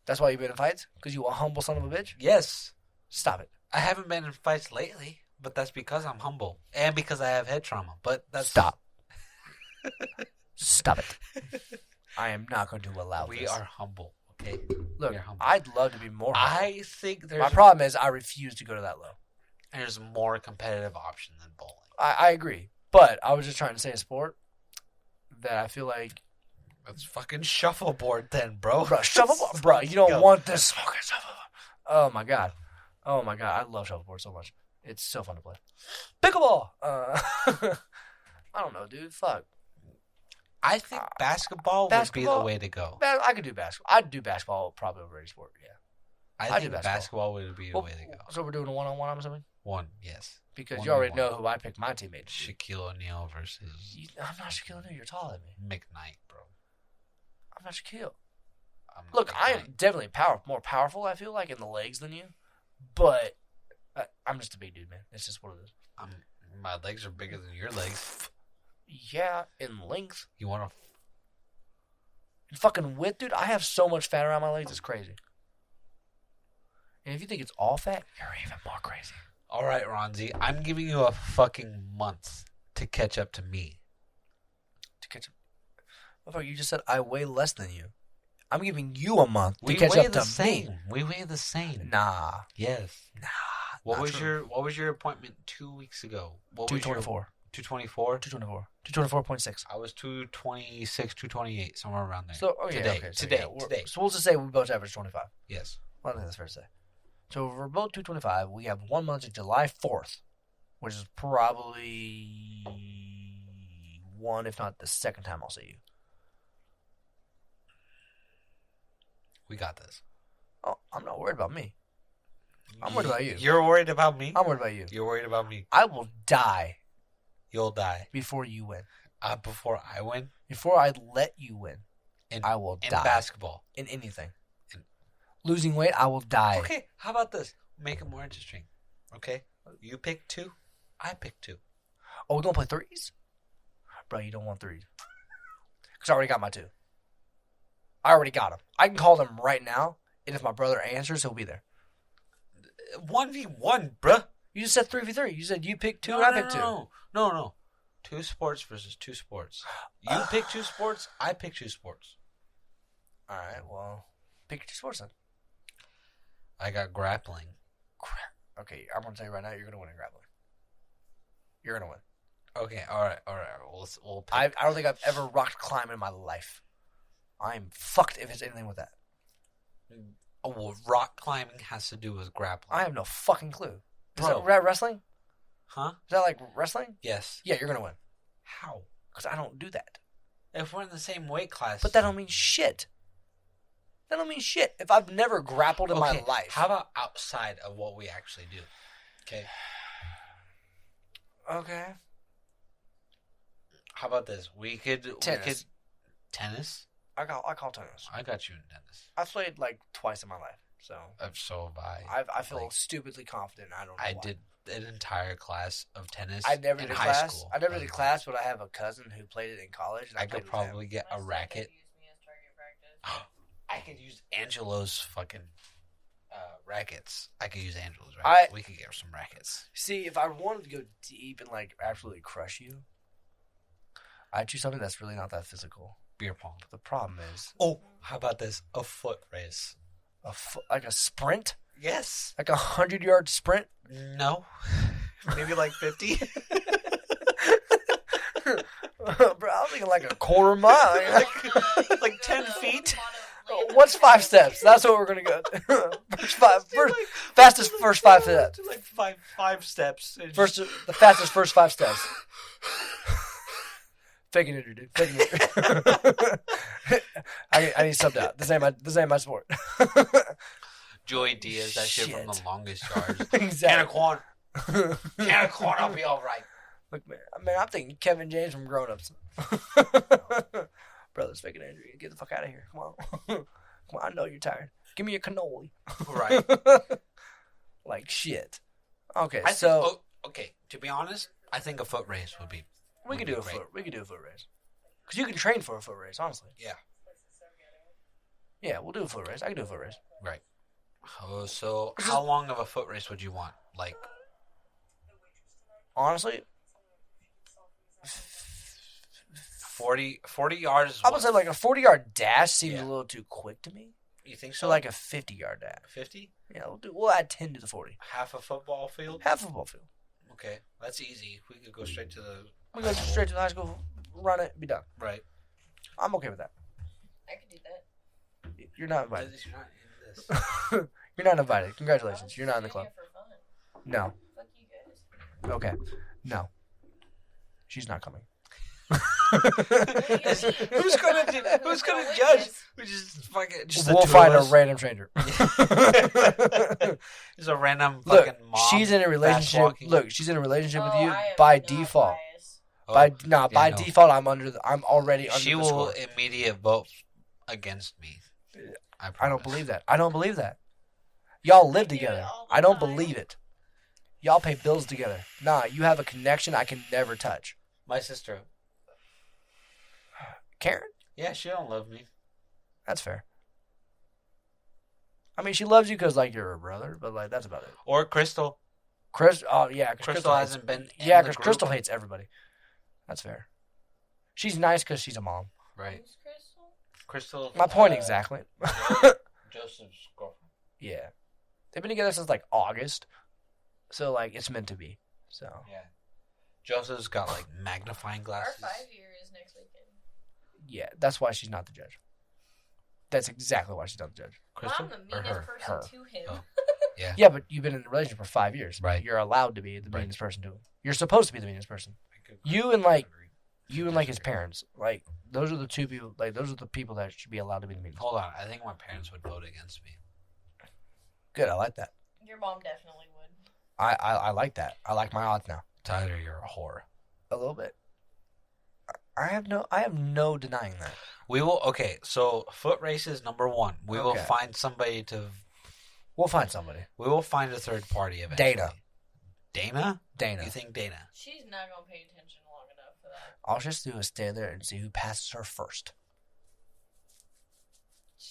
That's why you've been in fights? Because you a humble son of a bitch? Yes, Stop it. I haven't been in fights lately, but that's because I'm humble and because I have head trauma. But that's Stop. Stop it. I am not going to allow We this. are humble. Okay. Look, we are humble. I'd love to be more humble. I think My problem is I refuse to go to that low. there's more competitive option than bowling. I agree. But I was just trying to say a sport that I feel like... Let's fucking shuffleboard then, bro. Bro, shuffleboard. Bro, you don't want this fucking shuffleboard. Oh, my God. Oh, my God. I love shuffleboard so much. It's so fun to play. Pickleball. I don't know, dude. Fuck. I think basketball would be the basketball? way to go. I could do basketball. I'd do basketball probably over any sport, yeah. I I think do basketball would be the way to go. So we're doing a one-on-one, I'm assuming? One, yes. Because you already 1v1. know who I picked my teammate. Shaquille O'Neal versus I'm not Shaquille O'Neal. You're taller than me. McKnight, bro. I'm not Shaquille. I'm Look, I am McKnight. definitely more powerful, I feel like, in the legs than you. But I'm just a big dude, man. It's just what it is. My legs are bigger than your legs. Yeah, in length. You want to? In fucking width, dude, I have so much fat around my legs, it's crazy. And if you think it's all fat, you're even more crazy. All right, Ronzi. I'm giving you a fucking month to catch up to me. To catch up. Motherfucker, you just said I weigh less than you. I'm giving you a month to We catch weigh up the to same. me. We weigh the same. Nah. Yes. Nah. What not was true. your appointment 2 weeks ago? What was your 224. 224? 224. 224.6. I was 226, 228, somewhere around there. So, okay, today, okay. So, today, yeah, we're- today. So we'll just say we both average 25. Yes. Well, I think that's fair to say. So if we're both 225. We have 1 month to July 4th, which is probably one, if not the second time I'll see you. We got this. Oh, I'm not worried about me. I'm worried about you. You're worried about me? I'm worried about you. You're worried about me. I will die You'll die. before you win. Before I win? Before I let you win, In, I will in die. basketball. In anything. In- Losing weight, I will die. Okay, how about this? Make it more interesting. Okay? You pick 2, I pick 2. Oh, we're going to play threes? Bro, you don't want threes. Because I already got my 2. I already got them. I can call them right now, and if my brother answers, he'll be there. 1v1, bruh. You just said 3v3. You said you pick 2 No, and I no, pick 2. No. 2 sports versus 2 sports. You pick 2 sports, I pick 2 sports. All right, well, pick your 2 sports then. I got grappling. Okay, I'm going to tell you right now, you're going to win in grappling. You're going to win. Okay, all right. We'll pick. I don't think I've ever rocked climb in my life. I'm fucked if it's anything with that. Oh, well, rock climbing has to do with grappling. I have no fucking clue. Is Bro. that wrestling? Huh? Is that like wrestling? Yes. Yeah, you're going to win. How? Because I don't do that. If we're in the same weight class. But that don't mean shit. That don't mean shit. If I've never grappled in my life. How about outside of what we actually do? Okay. Okay. How about this? We could Tennis. Tennis? I call tennis. I got you in tennis. I've played like twice in my life, so So have I. I feel stupidly confident. I don't know. I why. did an entire class of tennis. I never in did high class. school. I never did class, but I have a cousin who played it in college. And I played could with probably get My a son racket. could use me as target practice. I could use Angelo's fucking rackets. I could use Angelo's I- rackets. We could get her some rackets. See, if I wanted to go deep and like absolutely crush you, I'd choose something that's really not that physical. Beer pong. The problem is Oh, how about this? A foot race. like a sprint, Yes. like 100-yard sprint. No. Maybe like 50. Bro, I'm thinking like a quarter mile. Like 10 feet? What's 5 steps? That's what we're gonna go. Fastest first 5 steps. Like five steps. The fastest first 5 steps. Fake an injury, dude. Fake an injury. I need subbed out. This ain't my sport. Joey Diaz, that shit from Shit. the longest yards. Exactly. Can of corn. Can of corn, I'll be all right. Look, man, I'm thinking Kevin James from Grown Ups. Brothers, fake an injury. Get the fuck out of here. Come on. Come on, I know you're tired. Give me a cannoli. Right. Like shit. Okay, okay. To be honest, I think a foot race would be. we could do a great. foot race. Because you can train for a foot race, honestly. Yeah. Yeah, we'll do a foot race. I can do a foot race. Right. Oh, so how long of a foot race would you want? Like, Honestly, 40 yards? I would say like a 40-yard dash seems Yeah. a little too quick to me. You think So like a 50-yard dash. 50? Yeah, we'll add 10 to the 40. Half a football field? Half football field. Okay, that's easy. We could go straight to the. We go straight to the high school, run it, be done. Right. I'm okay with that. I could do that. You're not invited. You're not in this. You're not invited. Congratulations. You're not in the club. For fun. No. Fuck you guys. Okay. No. She's not coming. Who's gonna judge? We just fucking. We'll find a random stranger. Just a random Look, fucking mom. she's in a relationship. walking. Look, she's in a relationship with Oh, you I am by not default. biased. Oh, By yeah, no. default, I'm already under She the will score. immediate vote against me. I don't promise. believe that. I don't believe that. Y'all live do it together. all the I don't time. believe it. Y'all pay bills together. Nah, you have a connection I can never touch. My sister. Karen? Yeah, she don't love me. That's fair. I mean, she loves you because, like, you're her brother, but, like, that's about it. Or Crystal. Oh, yeah. 'Cause Crystal hates- hasn't been. Yeah, because because Crystal hates everybody. That's fair. She's nice because she's a mom. Right. Who's Crystal? Crystal. My point exactly. Joseph's girlfriend. Yeah. They've been together since, like, August. So, like, it's meant to be. So. Yeah. Joseph's got like magnifying Our glasses. 5-year is next weekend. Yeah, that's why she's not the judge. That's exactly why she's not the judge. Crystal I'm the or meanest her? person Her. to him. Oh. Yeah. Yeah, but you've been in a relationship for 5 years. Right. You're allowed to be the Right. meanest person to him. You're supposed to be the meanest person. You and like his parents. Like those are the two people. Like those are the people that should be allowed to be the meanest. Hold on, I think my parents would vote against me. Good, I like that. Your mom definitely would. I like that. I like my odds now. Tyler, you're a whore. A little bit. I have no denying that. We will. Okay, so foot races number one. We will Okay. find somebody to. We'll find somebody. We will find a third party eventually. Dana. Dana? Dana. You think Dana? She's not gonna pay attention long enough for that. All she has to do is stand there and see who passes her first.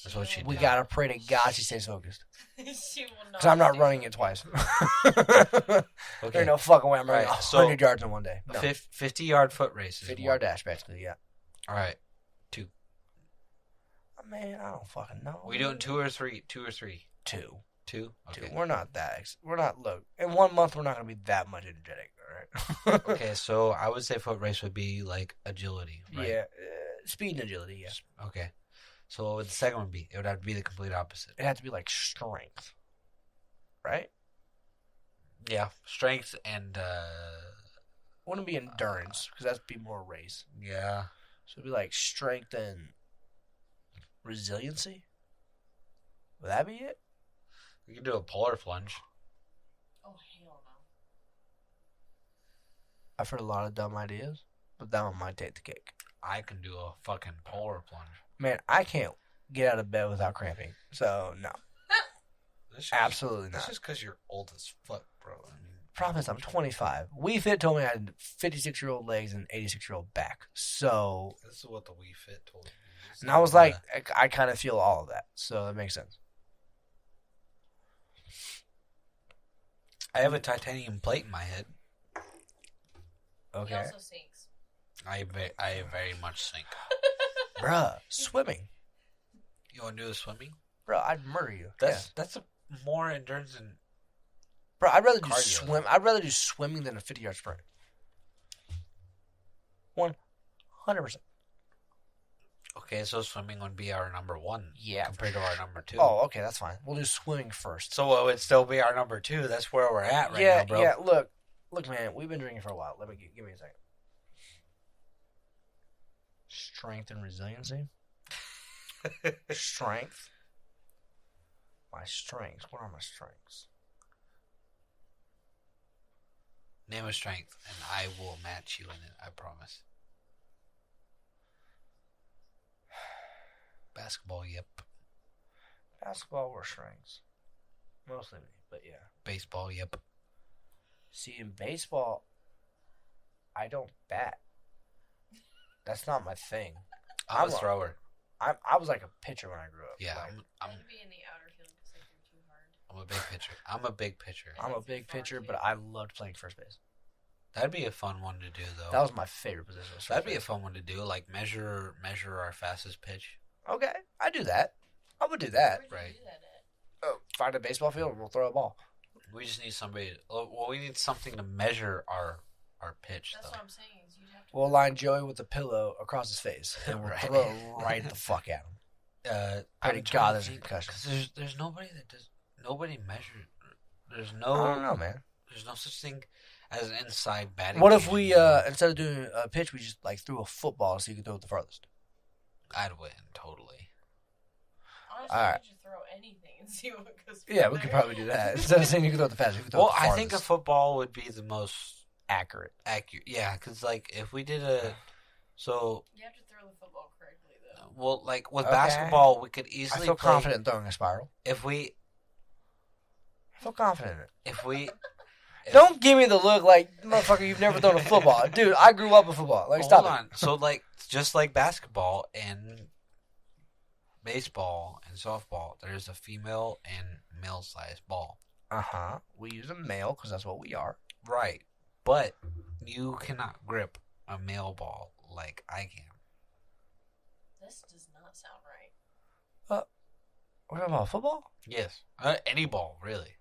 That's what she We did. gotta pray to God she stays focused. She will not. Because I'm not do running that. it twice. Okay. There's no fucking way I'm running Right, 100 yards in one day. No. 50-yard foot races. 50-yard dash, basically, yeah. All right. Man, I don't fucking know. We doing two or three? Two. Two. Two? Okay. We're not that. We're not. Look, in 1 month, we're not gonna be that much energetic. All right. Okay, so I would say foot race would be like agility, right? Yeah. Speed and agility. Yeah. Okay. So what would the second one be? It would have to be the complete opposite. It had to be like strength. Right. Yeah. Strength and Wouldn't be endurance because that'd be more race. Yeah. So it'd be like strength and resiliency. Would that be it? We can do a polar plunge. Oh, hell no. I've heard a lot of dumb ideas, but that one might take the cake. I can do a fucking polar plunge. Man, I can't get out of bed without cramping. So, no. Absolutely not. That's just because you're old as fuck, bro. I mean, Promise, I'm 25. We Fit told me I had 56-year-old legs and 86-year-old back. So, this is what the We Fit told you. and I was like, I kind of feel all of that. So, that makes sense. I have a titanium plate in my head. Okay. He also sinks. I very much sink. Bruh, swimming. You want to do the swimming? Bruh, I'd murder you. That's a more endurance than. Bro, I'd rather do Cardio. swim. I'd rather do swimming than a 50-yard sprint. 100%. Okay, so swimming would be our number one. Yeah. Compared to our number two. Oh, okay, that's fine. We'll do swimming first. So it would still be our number two. That's where we're at right now, bro. Yeah. Look, man. We've been drinking for a while. Give me a second. Strength and resiliency. Strength. My strengths. What are my strengths? Name a strength, and I will match you in it. I promise. Basketball, yep. Basketball were strengths. Mostly me, but yeah. Baseball, yep. See, in baseball, I don't bat. That's not my thing. I'm a thrower. I was like a pitcher when I grew up. Yeah, Like, I had to be in the outer field because I threw too hard. I'm a big pitcher. I'm a big pitcher. I'm a big pitcher, but I loved playing first base. That'd be a fun one to do, though. That was my favorite position. Was That'd first be a base. fun one to do, like measure our fastest pitch. Okay, I do that. I would do that. Where'd you Right. do that at? Oh, find a baseball field and we'll throw a ball. We just need somebody. Well, we need something to measure our pitch, That's though. what I'm saying. Is you'd have to. We'll line Joey with a pillow across his face and we'll Right. throw it right the fuck at him. Pray to I'm trying God to there's a think, concussion. 'cause there's nobody that does. Nobody measures. There's I no. don't know, man. There's no such thing as an inside batting. What if cage we, anymore. instead of doing a pitch, we just like threw a football so you could throw it the farthest? I'd win totally. Honestly, Alright. you should throw anything and see what goes. Yeah, from we could there. probably do that. Instead of saying you could throw it the fastest, you could throw Well, it the I farthest. think a football would be the most accurate. accurate. Yeah, because like if we did a, so You have to throw the football correctly, though. well, like with Okay. basketball, we could I easily feel play, confident in throwing a spiral. if we I feel confident in it. if we. Don't give me the look like, motherfucker, you've never thrown a football. Dude, I grew up with football. Like, stop Hold it. on. So like just like basketball and baseball and softball, there's a female and male sized ball. Uh-huh. We use a male because that's what we are. Right. But you cannot grip a male ball like I can. This does not sound right. We're talking about football? Yes. Any ball, really.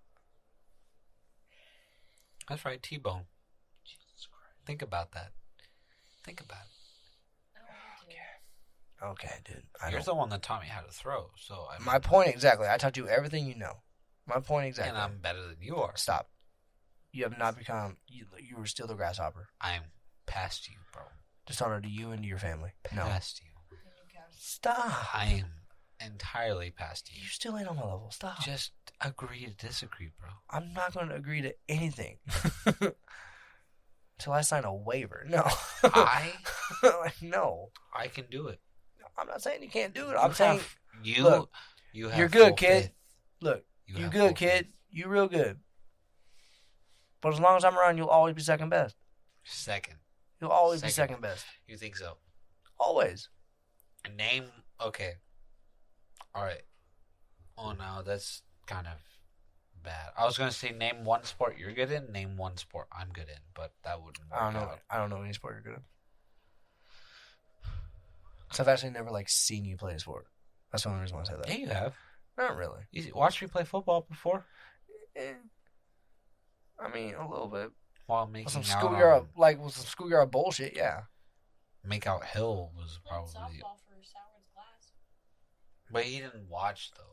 That's right, T-bone. Jesus Christ. Think about that. Think about it. No, I didn't. Okay, dude. You're the one that taught me how to throw, so I My point exactly. I taught you everything you know. My point exactly. and I'm better than you are. Stop. You have not become... You were still the grasshopper. I'm past you, bro. Dishonor to you and to your family. No. Past you. Then you can. Stop. I am entirely past you. You still ain't on my level. Stop. Just agree to disagree, bro. I'm not going to agree to anything. Until I sign a waiver. No. No. I can do it. I'm not saying you can't do it. You I'm saying... have- you look, you have you're good, full kid. faith. Look, you have good, full kid. faith. You real good. But as long as I'm around, you'll always be second best. Second. You'll always be Second. second best. You think so? Always. Name. Okay. All right. Oh no, that's kind of bad. I was gonna say name one sport you're good in. Name one sport I'm good in, but that wouldn't work I don't know. out. I don't know any sport you're good at. So I've actually never seen you play a sport. That's the only reason why I say that. Yeah, you have. Not really. You watched me play football before Eh. I mean, a little bit. while With making some out. schoolyard, with some schoolyard bullshit. Yeah. Make out Hill was Played probably, softball for Soward's class. but he didn't watch though.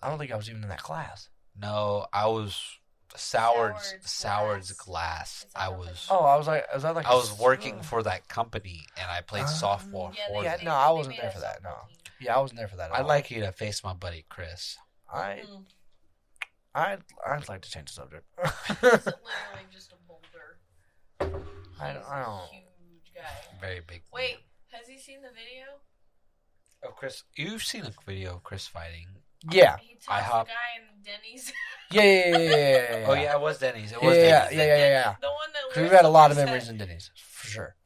I don't think I was even in that class. No, I was Sourd's glass. It's on the Oh, I was like, is that like? I was working for that company and I played softball for yeah, them. no, I wasn't there for that. No, yeah, I wasn't there for that. At I'd all. like you to face my buddy Chris. I'd like to change the subject. It's literally just a boulder. I He's don't. a huge guy. Very big. Wait, has he seen the video? Oh, Chris, you've seen a video of Chris fighting. Yeah. He tossed IHOP. the guy in Denny's. Yeah. Oh yeah, it was Denny's. It Yeah, was yeah, Denny's. yeah. The one that 'Cause we've had a lot of memories in Denny's, for sure.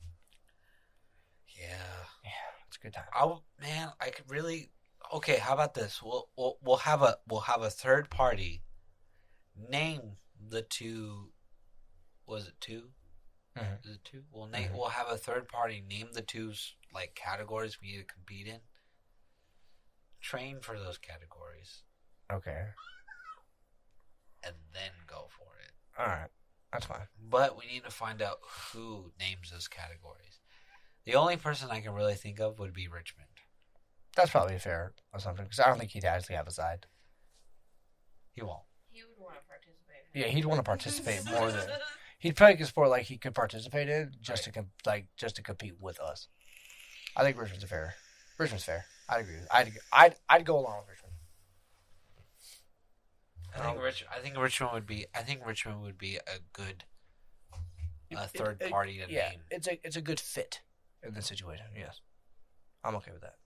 Yeah. Yeah, it's a good time. Man, I could really. Okay, how about this? We'll have a third party name the two. Was it two? Mhm. Is it two? We'll have a third party name the two like categories we need to compete in. Train for those categories Okay. and then go for it. All right. That's fine. But we need to find out who names those categories. The only person I can really think of would be Richmond. That's probably a fair assumption because I don't think he'd actually have a side. He won't. He would want to participate. Yeah, he'd want to participate more than he'd pick a sport like he could participate in just to compete with us. I think Richmond's fair. I'd agree. I'd go along with Richmond. I think Richmond would be a good third party to Yeah, name. it's a good fit in this situation. Yes, I'm okay with that.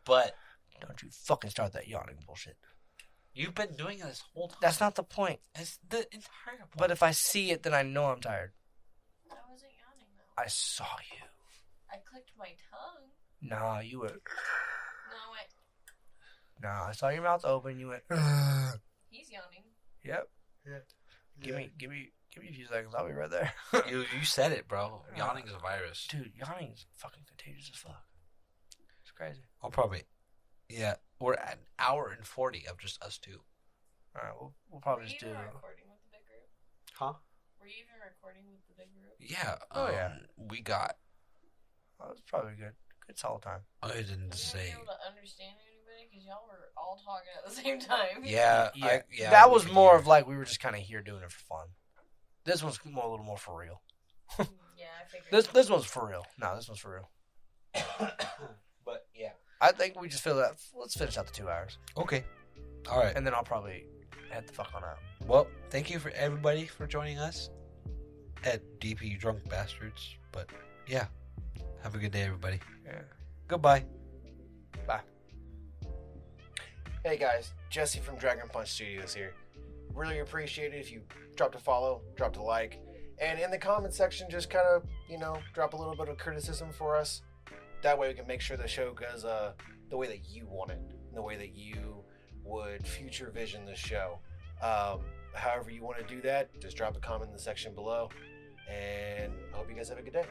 But Don't you fucking start that yawning bullshit. you've been doing it this whole time. That's not the point. That's the entire point. But if I see it, then I know I'm tired. I wasn't yawning though. I saw you. I clicked my tongue. Nah, you went. No, Nah, I saw your mouth open. You went. he's yawning. Yep. Yeah. Give me a few seconds. I'll be right there. you said it, bro. Yawning is a virus. Dude, yawning is fucking contagious as fuck. It's crazy. I'll probably. Yeah, we're at an hour and 40 of just us two. All right, we'll probably Were you just do. even recording with the big group? Huh? Were you even recording with the big group? Yeah. Oh, yeah. We got. Oh, it's probably good. Good solid time. I didn't Were you say. able to understand anybody? Because y'all were all talking at the same time. Yeah. That we was could more hear. of like we were just kind of here doing it for fun. This one's a little more for real. Yeah, I figured. This one's for real. No, this one's for real. But yeah. I think we just feel that. Let's finish out the 2 hours, Okay. All right. and then I'll probably head the fuck on out. Well, thank you for everybody for joining us at DP Drunk Bastards. But yeah, have a good day, everybody. Yeah. Goodbye. Bye. Hey guys, Jesse from Dragon Punch Studios here. Really appreciate it if you dropped a follow, dropped a like, and in the comment section just kind of, drop a little bit of criticism for us. That way we can make sure the show goes the way that you want it, and the way that you would future vision the show. However you want to do that, just drop a comment in the section below, and I hope you guys have a good day.